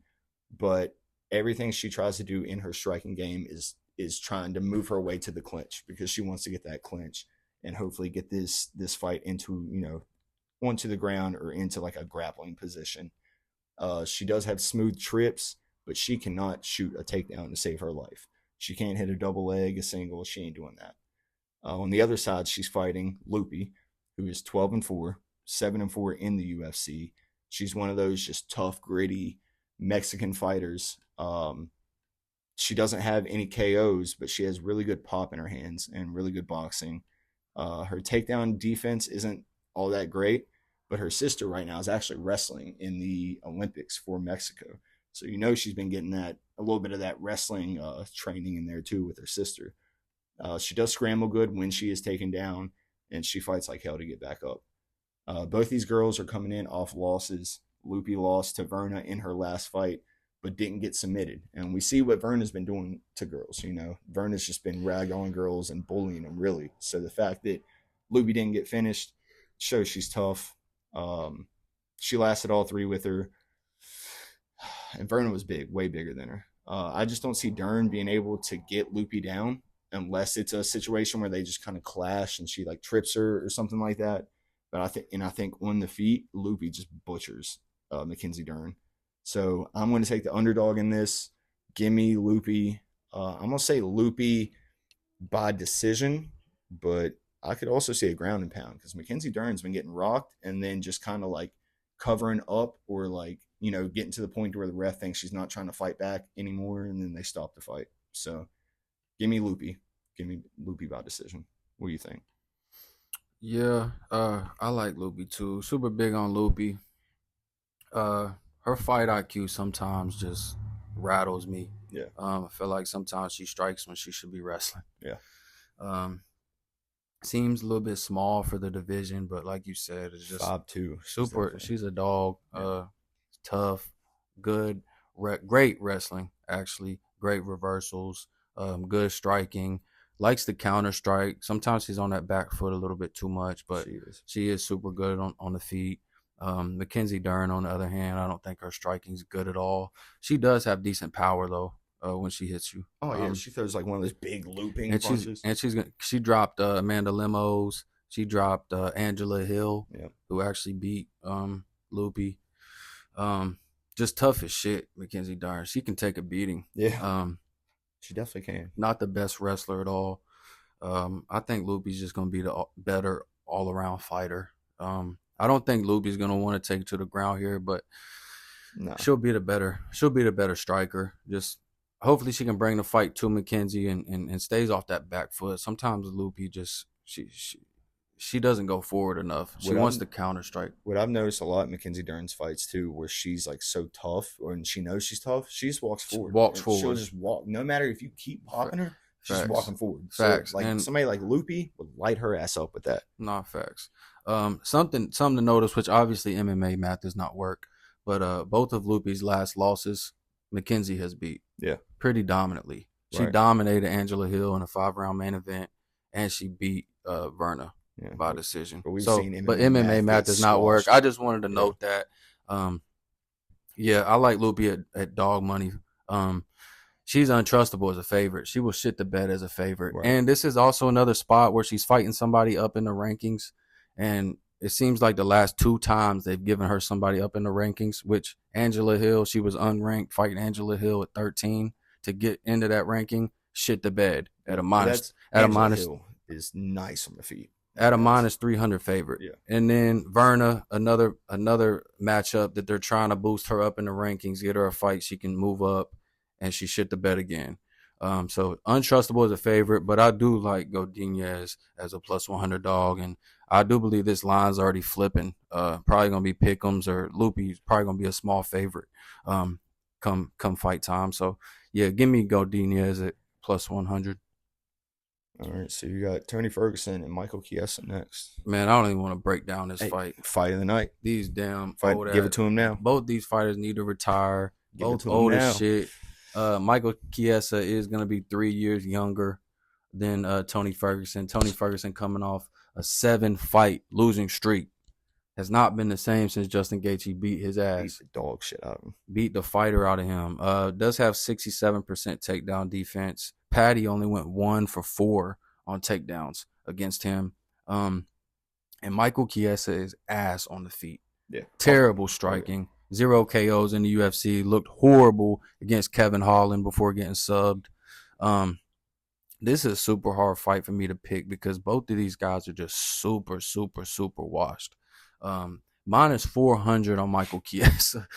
But everything she tries to do in her striking game is trying to move her way to the clinch, because she wants to get that clinch and hopefully get this fight into onto the ground or into like a grappling position. She does have smooth trips, but she cannot shoot a takedown to save her life. She can't hit a double leg, a single. She ain't doing that. On the other side, she's fighting Loopy, who is 12-4, 7-4 in the UFC. She's one of those just tough, gritty Mexican fighters. She doesn't have any KOs, but she has really good pop in her hands and really good boxing. Her takedown defense isn't all that great, but her sister right now is actually wrestling in the Olympics for Mexico. So she's been getting a little bit of that wrestling training in there too with her sister. She does scramble good when she is taken down, and she fights like hell to get back up. Both these girls are coming in off losses. Loopy lost to Verna in her last fight, but didn't get submitted. And we see what Verna's been doing to girls. Verna's just been ragdolling girls and bullying them, really. So the fact that Loopy didn't get finished shows she's tough. She lasted all three with her. And Verna was big, way bigger than her. I just don't see Dern being able to get Loopy down unless it's a situation where they just kind of clash and she like trips her or something like that. But I think on the feet, Loopy just butchers Mackenzie Dern. So I'm going to take the underdog in this. Give me Loopy. I'm going to say Loopy by decision, but I could also see a ground and pound because Mackenzie Dern's been getting rocked and then just kind of like covering up or like, getting to the point where the ref thinks she's not trying to fight back anymore, and then they stop the fight. So give me Loopy. Give me Loopy by decision. What do you think? Yeah, I like Loopy too. Super big on Loopy. Her fight IQ sometimes just rattles me. Yeah. I feel like sometimes she strikes when she should be wrestling. Yeah. Seems a little bit small for the division, but like you said, it's just 5'2". super. She's a dog. Yeah. Tough, good, great wrestling. Actually, great reversals. Good striking. Likes the counter strike. Sometimes she's on that back foot a little bit too much, but she is super good on the feet. Mackenzie Dern, on the other hand, I don't think her striking's good at all. She does have decent power though. When she hits you. Oh yeah, she throws like one of those big looping and punches. She dropped Amanda Lemos. She dropped Angela Hill, Yep. who actually beat Loopy. Just tough as shit, Mackenzie Dern. She can take a beating. Yeah. She definitely can. Not the best wrestler at all. I think Loopy's just gonna be the better all around fighter. I don't think Loopy's gonna want to take it to the ground here, but no. She'll be the better striker. Just hopefully she can bring the fight to Mackenzie and stays off that back foot. Sometimes Loopy just she doesn't go forward enough. She wants to counter strike. What I've noticed a lot in Mackenzie Dern's fights too, where she's like so tough, and she knows she's tough, she just walks forward. She'll just walk. No matter if you keep popping her, she's just walking forward. Facts. So, like somebody like Loopy would light her ass up with that. Nah, facts. Something to notice, which obviously MMA math does not work, but both of Loopy's last losses, Mackenzie has beat. Yeah. Pretty dominantly. She dominated Angela Hill in a 5-round main event, and she beat Verna by decision. But MMA math does not work. I just wanted to note that. I like Loopy at dog money. She's untrustable as a favorite. She will shit the bed as a favorite. Right. And this is also another spot where she's fighting somebody up in the rankings. And it seems like the last 2 times they've given her somebody up in the rankings, which Angela Hill, she was unranked fighting Angela Hill at 13 to get into that ranking, shit the bed at a minus. Hill is nice on the feet. At a minus 300 favorite. Yeah. And then Verna, another matchup that they're trying to boost her up in the rankings, get her a fight she can move up, and she shit the bed again. So untrustable as a favorite, but I do like Godinez as a plus 100 dog, and I do believe this line's already flipping. Probably gonna be pick'ems, or Loopy's probably gonna be a small favorite. Come fight time. So yeah, give me Godinez at plus 100. All right, so you got Tony Ferguson and Michael Chiesa next. Man, I don't even want to break down this fight. Fight of the night. These damn fight. Give it to him now. Both these fighters need to retire. Both old as shit. Michael Chiesa is going to be 3 years younger than Tony Ferguson. Tony Ferguson coming off a 7-fight losing streak. Has not been the same since Justin Gaethje beat his ass. Beat the dog shit out of him. Beat the fighter out of him. Does have 67% takedown defense. Patty only went 1 for 4 on takedowns against him. And Michael Chiesa is ass on the feet. Yeah. Terrible striking. 0 KOs in the UFC. Looked horrible against Kevin Holland before getting subbed. This is a super hard fight for me to pick because both of these guys are just super, super, super washed. Minus 400 on Michael Chiesa.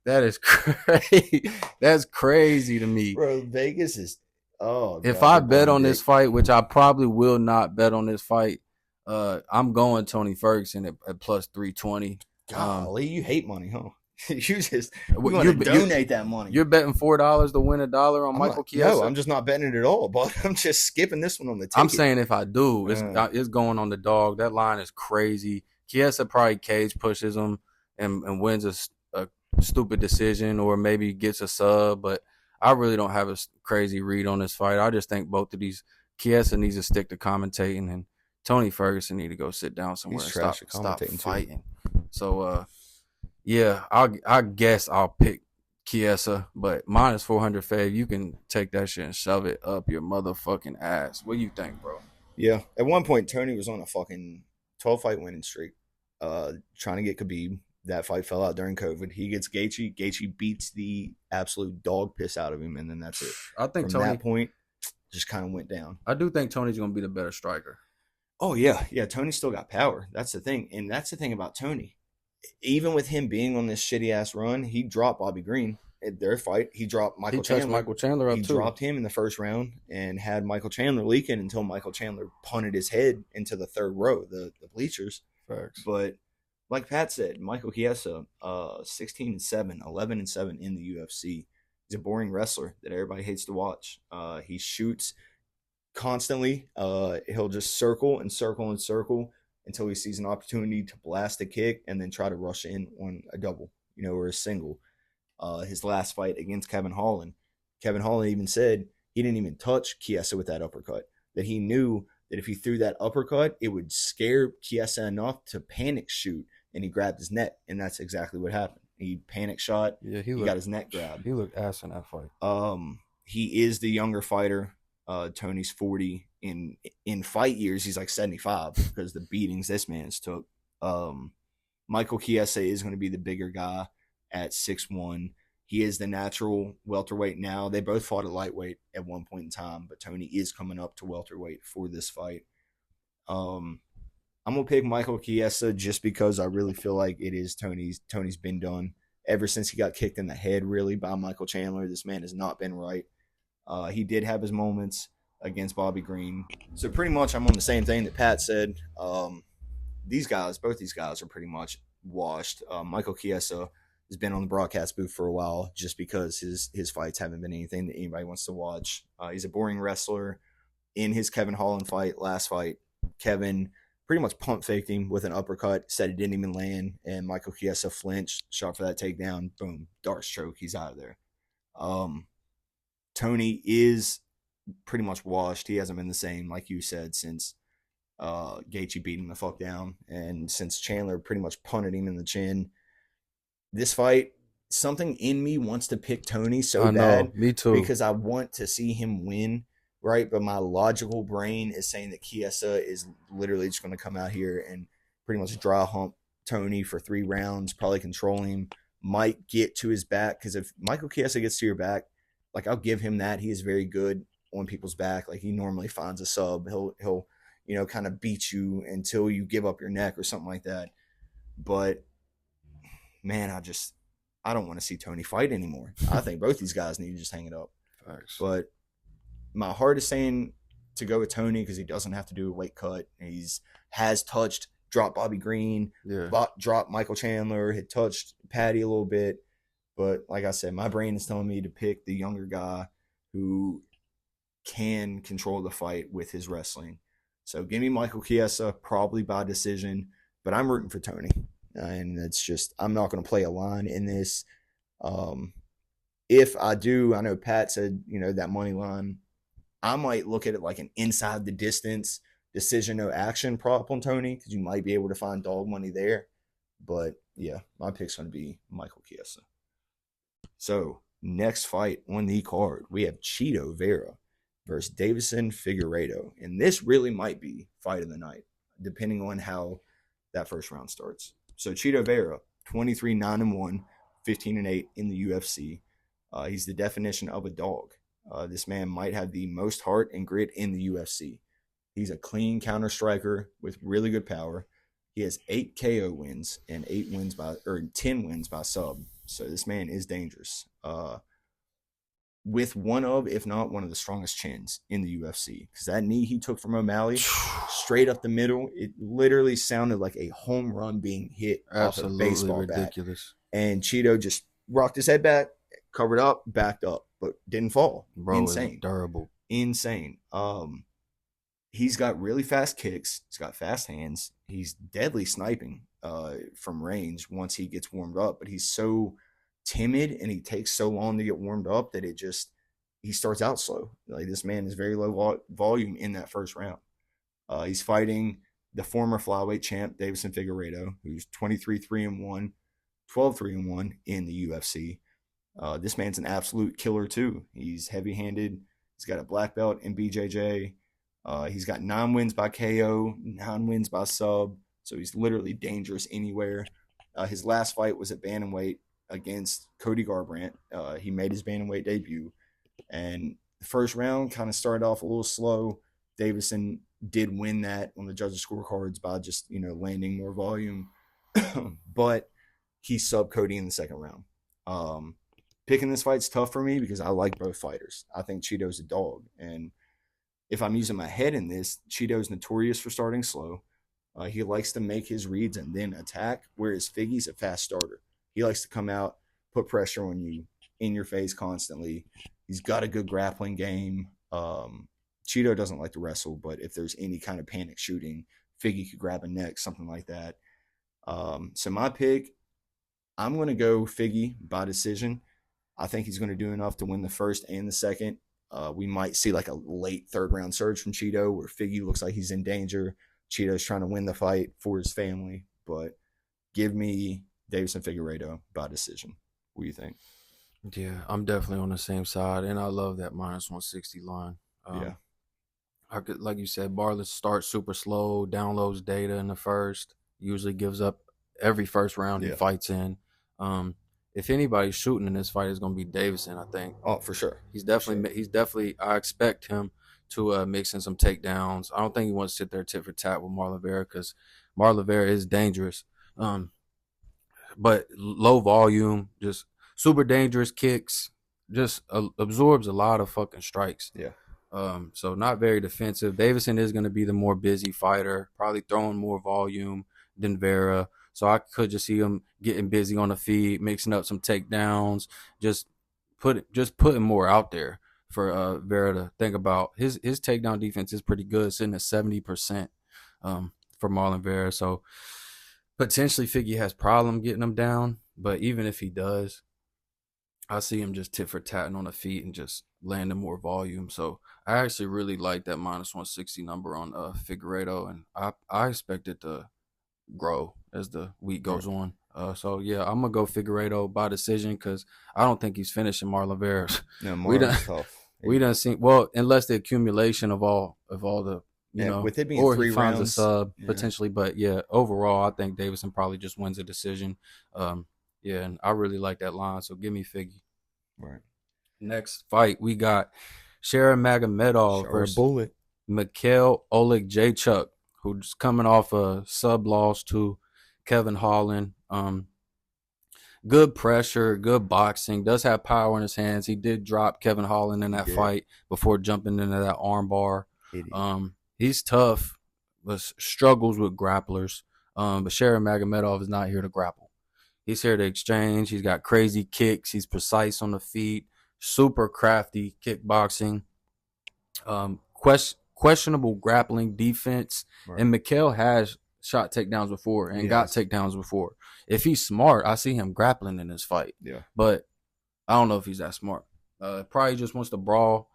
That is crazy. That's crazy to me. Bro, Vegas is... Oh, if I bet on this fight, which I probably will not bet on this fight, I'm going Tony Ferguson at plus 320. Golly, you hate money, huh? You want to donate that money. You're betting $4 to win $1 on Michael Chiesa? No, I'm just not betting it at all, but I'm just skipping this one on the ticket. I'm saying if I do, it's going on the dog. That line is crazy. Chiesa probably cage pushes him and wins a stupid decision, or maybe gets a sub, but I really don't have a crazy read on this fight. I just think both of these, Chiesa needs to stick to commentating, and Tony Ferguson need to go sit down somewhere and stop fighting. So, yeah, I guess I'll pick Chiesa, but minus 400 fav, you can take that shit and shove it up your motherfucking ass. What do you think, bro? Yeah, at one point Tony was on a fucking 12-fight winning streak, trying to get Khabib. That fight fell out during COVID. He gets Gaethje. Gaethje beats the absolute dog piss out of him, and then that's it. I think from that point, just kind of went down. I do think Tony's going to be the better striker. Oh, yeah. Yeah, Tony's still got power. That's the thing. And that's the thing about Tony. Even with him being on this shitty-ass run, he dropped Bobby Green at their fight. He dropped Michael Chandler. Michael Chandler up, he too. dropped him in the first round and had Michael Chandler leaking until Michael Chandler punted his head into the third row, the bleachers. Facts. But like Pat said, Michael Chiesa, 16-7, 11-7 in the UFC. He's a boring wrestler that everybody hates to watch. He shoots constantly. He'll just circle and circle and circle until he sees an opportunity to blast a kick and then try to rush in on a double, or a single. His last fight against Kevin Holland even said he didn't even touch Chiesa with that uppercut, that he knew that if he threw that uppercut, it would scare Chiesa enough to panic shoot, and he grabbed his neck, and that's exactly what happened. He panic shot. Yeah, he got his neck grabbed. He looked ass in that fight. He is the younger fighter. Tony's 40. In fight years, he's like 75 because the beatings this man's took. Michael Chiesa is going to be the bigger guy at 6'1". He is the natural welterweight now. They both fought at lightweight at one point in time, but Tony is coming up to welterweight for this fight. I'm going to pick Michael Chiesa just because I really feel like it is Tony's been done. Ever since he got kicked in the head, really, by Michael Chandler, this man has not been right. He did have his moments against Bobby Green. So pretty much I'm on the same thing that Pat said. Both these guys are pretty much washed. Michael Chiesa has been on the broadcast booth for a while just because his fights haven't been anything that anybody wants to watch. He's a boring wrestler. In his Kevin Holland last fight, Kevin pretty much pump faked him with an uppercut, said it didn't even land, and Michael Chiesa flinched, shot for that takedown, boom, dart stroke, he's out of there. Tony is pretty much washed. He hasn't been the same, like you said, since Gaethje beat him the fuck down, and since Chandler pretty much punted him in the chin. This fight, something in me wants to pick Tony so bad. Me too. Because I want to see him win, right? But my logical brain is saying that Chiesa is literally just going to come out here and pretty much dry hump Tony for 3 rounds, probably control him, might get to his back. Because if Michael Chiesa gets to your back, like, I'll give him that. He is very good on people's back. Like, he normally finds a sub. He'll kind of beat you until you give up your neck or something like that. But man, I don't want to see Tony fight anymore. I think both these guys need to just hang it up. Facts. But my heart is saying to go with Tony because he doesn't have to do a weight cut. Has dropped Bobby Green, dropped Michael Chandler, had touched Patty a little bit. But like I said, my brain is telling me to pick the younger guy who can control the fight with his wrestling. So give me Michael Chiesa, probably by decision, but I'm rooting for Tony. And it's just, I'm not going to play a line in this. If I do, I know Pat said, that money line, I might look at it like an inside the distance decision, no action prop on Tony, because you might be able to find dog money there. But yeah, my pick's going to be Michael Chiesa. So next fight on the card, we have Chito Vera versus Davison Figueiredo. And this really might be fight of the night, depending on how that first round starts. So Chito Vera, 23-9-1, 15-8 in the UFC. He's the definition of a dog. This man might have the most heart and grit in the UFC. He's a clean counter striker with really good power. He has 8 KO wins and 10 wins by sub. So this man is dangerous. With one of, if not one of the strongest chins in the UFC. Because that knee he took from O'Malley, straight up the middle, it literally sounded like a home run being hit off a baseball ridiculous bat. And Chito just rocked his head back, covered up, backed up, but didn't fall. Bro, insane. Durable. Insane. He's got really fast kicks. He's got fast hands. He's deadly sniping from range once he gets warmed up. But he's so timid and he takes so long to get warmed up that he starts out slow. Like, this man is very low volume in that first round. He's fighting the former flyweight champ, Davison Figueiredo, who's 23-3-1, 12-3-1 in the UFC. This man's an absolute killer too. He's heavy-handed. He's got a black belt in BJJ. He's got 9 wins by KO, 9 wins by sub. So he's literally dangerous anywhere. His last fight was at bantamweight against Cody Garbrandt. He made his bantamweight debut. And the first round kind of started off a little slow. Davison did win that on the judges' scorecards by just, landing more volume. But he subbed Cody in the second round. Picking this fight's tough for me because I like both fighters. I think Chito's a dog. And if I'm using my head in this, Chito's notorious for starting slow. He likes to make his reads and then attack, whereas Figgy's a fast starter. He likes to come out, put pressure on you, in your face constantly. He's got a good grappling game. Chito doesn't like to wrestle, but if there's any kind of panic shooting, Figgy could grab a neck, something like that. So my pick, I'm going to go Figgy by decision. I think he's going to do enough to win the first and the second. We might see like a late third round surge from Chito where Figgy looks like he's in danger. Chito's trying to win the fight for his family, but give me Davison Figueiredo by decision. What do you think? Yeah, I'm definitely on the same side, and I love that -160 line. Yeah. I could, like you said, Barlett starts super slow, downloads data in the first, usually gives up every first round he fights in. If anybody's shooting in this fight, it's going to be Davison, I think. Oh, for sure. He's definitely, I expect him to mix in some takedowns. I don't think he wants to sit there tit for tat with Marlon Vera because Marlon Vera is dangerous. But low volume, just super dangerous kicks, just absorbs a lot of fucking strikes. Yeah. So not very defensive. Davison is going to be the more busy fighter, probably throwing more volume than Vera. So I could just see him getting busy on the feet, mixing up some takedowns, just putting more out there for Vera to think about. His takedown defense is pretty good, sitting at 70% for Marlon Vera. So potentially Figgy has problem getting him down, but even if he does, I see him just tit for tatting on the feet and just landing more volume. So I actually really like that -160 number on Figueiredo, and I expect it to grow as the week goes on. So yeah, I'm gonna go Figueiredo by decision because I don't think he's finishing Marlon Vera. No, Marlon's tough. We done seen unless the accumulation of all the with it being or 3 he finds rounds, a sub potentially, but yeah, overall I think Davison probably just wins a decision. Yeah, and I really like that line, so give me Figgy. Right. Next fight we got Nurmagomedov versus Bullet Mikhail Oleg who's coming off a sub loss to Kevin Holland. Good pressure, good boxing, does have power in his hands. He did drop Kevin Holland in that fight before jumping into that armbar. He's tough, but struggles with grapplers. But Nurmagomedov is not here to grapple. He's here to exchange. He's got crazy kicks. He's precise on the feet, super crafty kickboxing. Questionable grappling defense. Right. And Mikhail has shot takedowns before and got takedowns before. If he's smart, I see him grappling in this fight. Yeah. But I don't know if he's that smart. Probably just wants to brawl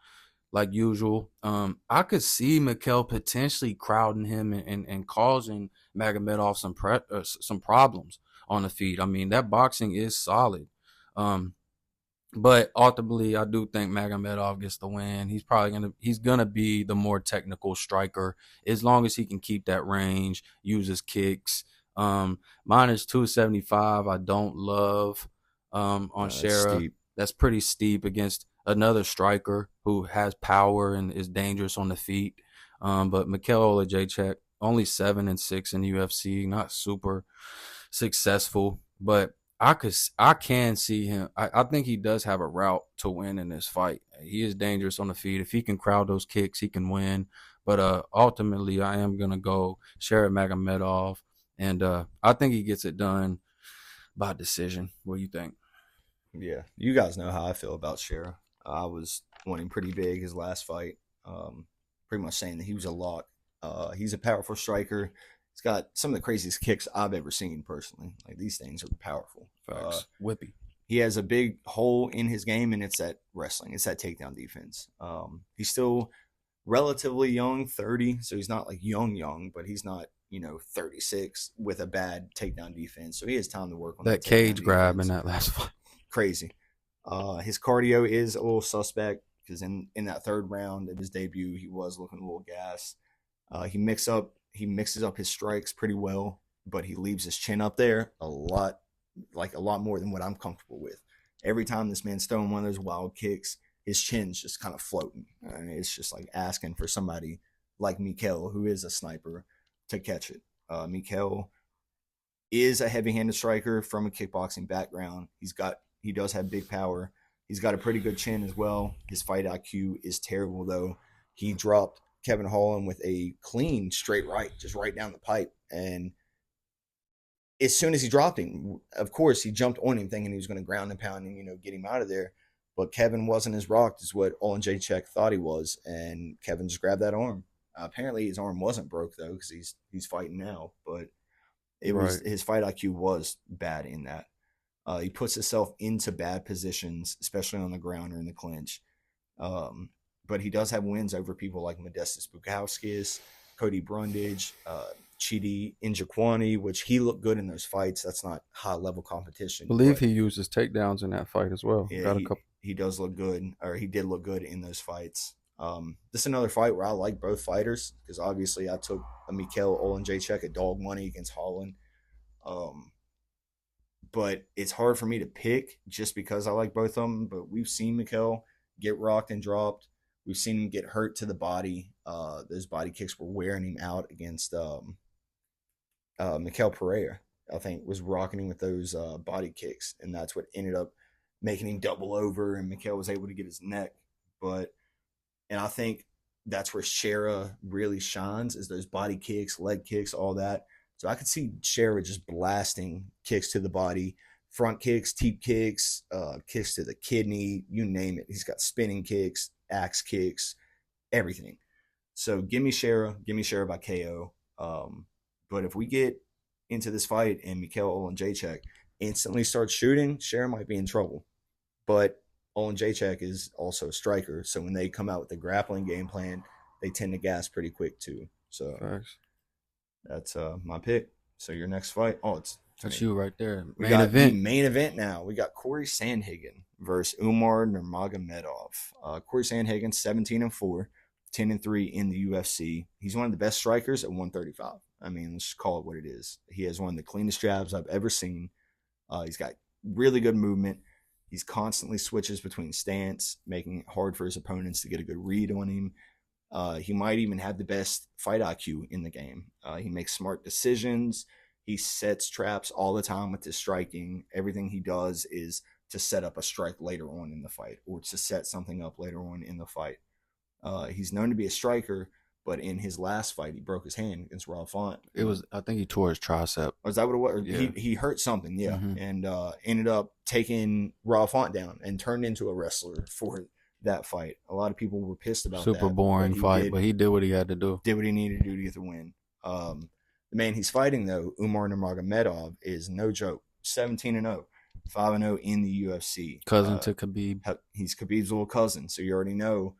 like usual. I could see Mikhail potentially crowding him and causing Magomedov some problems on the feet. I mean, that boxing is solid. But ultimately, I do think Magomedov gets the win. He's gonna be the more technical striker as long as he can keep that range, use his kicks. Minus 275, I don't love on Shera. That's pretty steep against another striker who has power and is dangerous on the feet. But Mikhail Olajaychuk, only 7-6 in the UFC, not super successful, but I can see him. I think he does have a route to win in this fight. He is dangerous on the feet. If he can crowd those kicks, he can win. But ultimately, I am gonna go Shera Magomedov, and I think he gets it done by decision. What do you think? Yeah, you guys know how I feel about Shera. I was wanting pretty big his last fight. Pretty much saying that he was a lock. He's a powerful striker. He's got some of the craziest kicks I've ever seen personally. Like, these things are powerful. Whippy. He has a big hole in his game, and it's that wrestling. It's that takedown defense. He's still relatively young, 30, so he's not like young, but he's not, 36 with a bad takedown defense. So he has time to work on that cage grab in that last fight. Crazy. His cardio is a little suspect because in that third round of his debut, he was looking a little gassed. He mixes up his strikes pretty well, but he leaves his chin up there a lot more than what I'm comfortable with. Every time this man's throwing one of those wild kicks, his chin's just kind of floating. And it's just like asking for somebody like Mikhail, who is a sniper, to catch it. Mikhail is a heavy-handed striker from a kickboxing background. He does have big power. He's got a pretty good chin as well. His fight IQ is terrible, though. He dropped Kevin Holland with a clean straight right, just right down the pipe. And as soon as he dropped him, of course, he jumped on him thinking he was going to ground and pound and, get him out of there. But Kevin wasn't as rocked as what Olajaychuk thought he was. And Kevin just grabbed that arm. Apparently his arm wasn't broke, though, because he's fighting now. But his fight IQ was bad in that. He puts himself into bad positions, especially on the ground or in the clinch. But he does have wins over people like Modestas Bukauskas, Cody Brundage, Chidi Njokwani, which he looked good in those fights. That's not high-level competition. I believe he uses takedowns in that fight as well. Yeah, he does look good, or he did look good in those fights. This is another fight where I like both fighters because obviously I took a Mikhail Olajaychuk at dog money against Holland. But it's hard for me to pick just because I like both of them. But we've seen Mikhail get rocked and dropped. We've seen him get hurt to the body. Those body kicks were wearing him out against Mikhail Pereira, I think, was rocking him with those body kicks. And that's what ended up making him double over, and Mikhail was able to get his neck. And I think that's where Shera really shines, is those body kicks, leg kicks, all that. So I could see Shera just blasting kicks to the body, front kicks, teep kicks, kicks to the kidney, you name it. He's got spinning kicks, axe kicks, everything. So give me Shera by KO. But if we get into this fight and Mikhail Olajaychuk instantly starts shooting, Shera might be in trouble. But Olajaychuk is also a striker, so when they come out with the grappling game plan, they tend to gas pretty quick too. So that's my pick. So your next fight, that's you right there. Main event now. We got Corey Sandhagen versus Umar Nurmagomedov. Corey Sandhagen, 17-4, 10-3 in the UFC. He's one of the best strikers at 135. I mean, let's just call it what it is. He has one of the cleanest jabs I've ever seen. He's got really good movement. He's constantly switches between stance, making it hard for his opponents to get a good read on him. He might even have the best fight IQ in the game. He makes smart decisions. He sets traps all the time with his striking. Everything he does is to set up a strike later on in the fight or to set something up later on in the fight. He's known to be a striker, but in his last fight, he broke his hand against Rob Font. I think he tore his tricep. Was that what it was? Yeah. He hurt something, yeah, Mhm. and ended up taking Rob Font down and turned into a wrestler for that fight. A lot of people were pissed about that. Super boring fight, but he did what he had to do. Did what he needed to do to get the win. The man he's fighting, though, Umar Nurmagomedov, is no joke. 17-0, 5-0 in the UFC. Cousin to Khabib. He's Khabib's little cousin, so you already know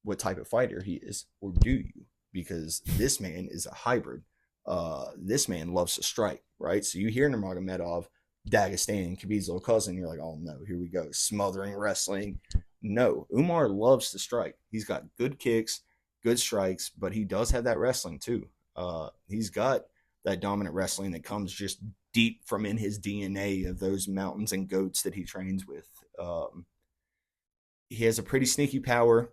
what type of fighter he is, or do you? Because this man is a hybrid. This man loves to strike, right? So you hear Nurmagomedov, Dagestan, Khabib's little cousin, you're like, oh no, here we go, smothering wrestling. No, Umar loves to strike. He's got good kicks, good strikes, but he does have that wrestling too. He's got that dominant wrestling that comes just deep from in his DNA of those mountains and goats that he trains with. He has a pretty sneaky power.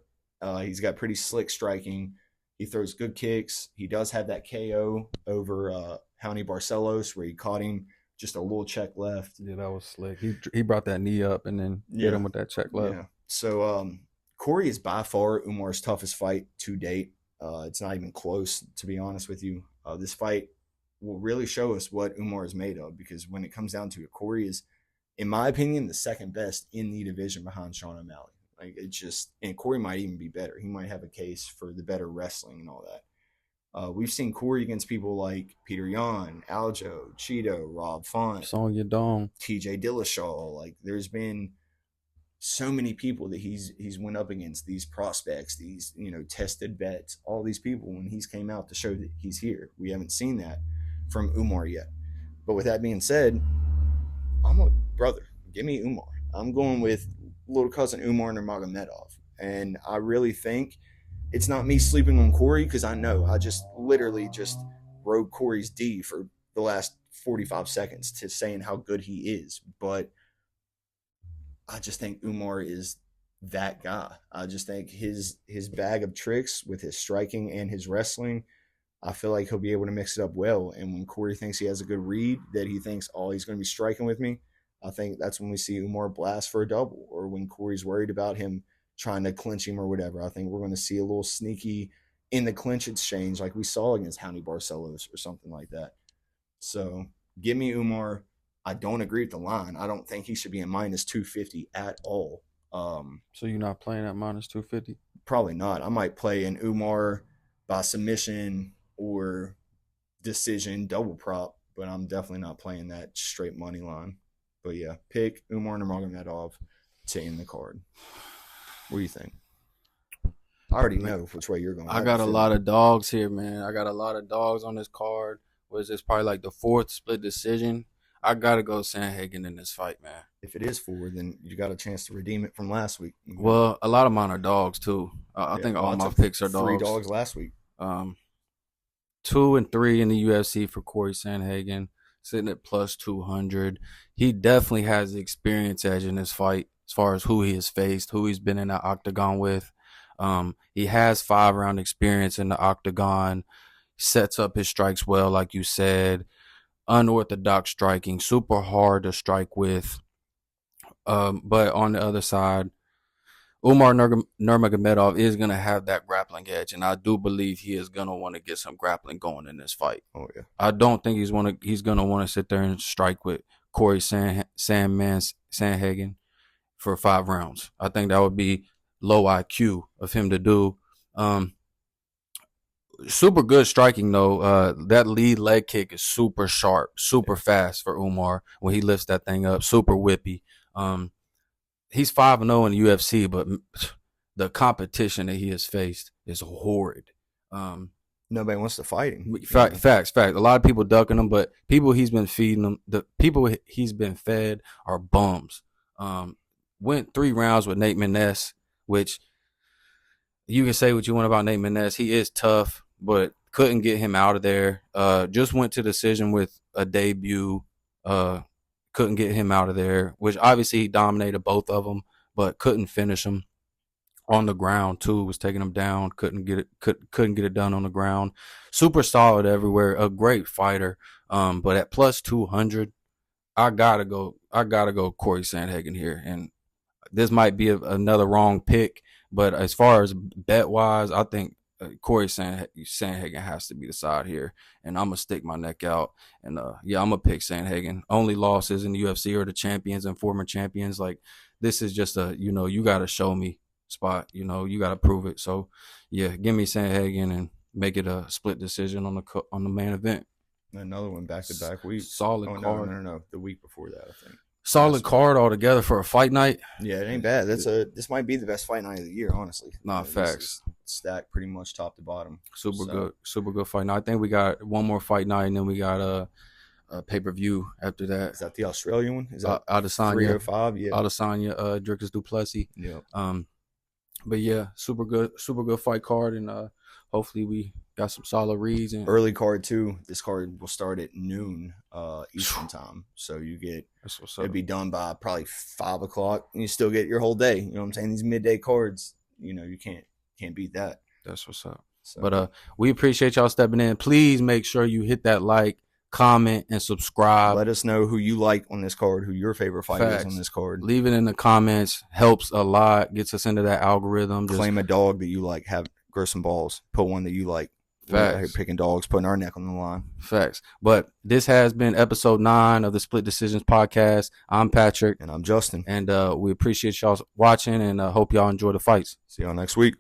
He's got pretty slick striking. He throws good kicks. He does have that KO over Raoni Barcelos where he caught him just a little check left. Yeah, that was slick. He brought that knee up and then hit him with that check left. Yeah. So Corey is by far Umar's toughest fight to date. It's not even close, to be honest with you. This fight will really show us what Umar is made of, because when it comes down to it, Corey is, in my opinion, the second best in the division behind Sean O'Malley. Like, it's just, and Corey might even be better. He might have a case for the better wrestling and all that. We've seen Corey against people like Peter Yan, Aljo, Cheeto, Rob Font, Song Yadong, TJ Dillashaw. Like, there's been so many people that he's went up against, these prospects, these, tested vets, all these people when he's came out to show that he's here. We haven't seen that from Umar yet. But with that being said, brother, give me Umar. I'm going with little cousin Umar Nurmagomedov. And I really think it's not me sleeping on Corey, because I know I just literally just rode Corey's D for the last 45 seconds to saying how good he is. But I just think Umar is that guy. I just think his bag of tricks with his striking and his wrestling, I feel like he'll be able to mix it up well. And when Corey thinks he has a good read, that he thinks, oh, he's going to be striking with me, I think that's when we see Umar blast for a double. Or when Corey's worried about him trying to clinch him or whatever, I think we're going to see a little sneaky in the clinch exchange like we saw against Raoni Barcelos or something like that. So give me Umar. I don't agree with the line. I don't think he should be in minus 250 at all. So you're not playing at minus 250? Probably not. I might play an Umar by submission or decision double prop, but I'm definitely not playing that straight money line. But yeah, pick Umar Nurmagomedov to end the card. What do you think? I already know which way you're going. I got a lot of dogs here, man. I got a lot of dogs on this card. Was this probably like the fourth split decision? I got to go Sandhagen in this fight, man. If it is 4, then you got a chance to redeem it from last week. Well, a lot of mine are dogs, too. I think all my picks are dogs. 3 dogs last week. 2 and 3 in the UFC for Corey Sandhagen, sitting at plus 200. He definitely has the experience edge in this fight as far as who he has faced, who he's been in the octagon with. He has 5-round experience in the octagon, sets up his strikes well, like you said. Unorthodox striking, super hard to strike with. But on the other side, Umar Nurmagomedov is going to have that grappling edge, and I do believe he is going to want to get some grappling going in this fight. Oh, yeah. I don't think he's going to want to sit there and strike with Corey Sandhagen for 5 rounds. I think that would be low IQ of him to do. Super good striking, though. That lead leg kick is super sharp, super fast for Umar when he lifts that thing up, super whippy. He's 5-0 in the UFC, but the competition that he has faced is horrid. Nobody wants to fight him. Facts. A lot of people ducking him, but people he's been feeding him, the people he's been fed are bums. Went 3 rounds with Nate Maness, which you can say what you want about Nate Maness. He is tough, but couldn't get him out of there. Just went to decision with a debut. Couldn't get him out of there, which obviously he dominated both of them, but couldn't finish him. on the ground too. Was taking him down. Couldn't get it done on the ground. Super solid everywhere. A great fighter. But at plus 200, I gotta go Corey Sandhagen here. And this might be another wrong pick, but as far as bet wise, I think Corey Sandhagen has to be the side here, and I'm gonna stick my neck out. And I'm gonna pick Sandhagen. Only losses in the UFC are the champions and former champions. Like, this is just you gotta show me spot. You gotta prove it. So yeah, give me Sandhagen and make it a split decision on the main event. Another one back-to-back week. Solid card. No. The week before that, I think. Solid card altogether for a fight night. Yeah, it ain't bad. This might be the best fight night of the year, honestly. Nah, facts. Stacked pretty much top to bottom. Super good fight night. I think we got one more fight night, and then we got a pay-per-view after that. Is that the Australian one? Is that Adesanya 305? Yeah. Adesanya, Dricus Duplessis. Yeah. But yeah, super good fight card, and hopefully we got some solid reads. And early card too. This card will start at noon Eastern time, so it'd be done by probably 5 o'clock, and you still get your whole day. You know what I'm saying? These midday cards, you can't beat that. That's what's up. So, but we appreciate y'all stepping in. Please make sure you hit that like, comment, and subscribe. Let us know who you like on this card, who your favorite fight is on this card. Leave it in the comments. Helps a lot. Gets us into that algorithm. Claim a dog that you like. Grow some balls. Put one that you like. Facts. Picking dogs, putting our neck on the line. Facts. But this has been episode 9 of the Split Decisions podcast. I'm Patrick. And I'm Justin. And we appreciate y'all watching, and hope y'all enjoy the fights. See y'all next week.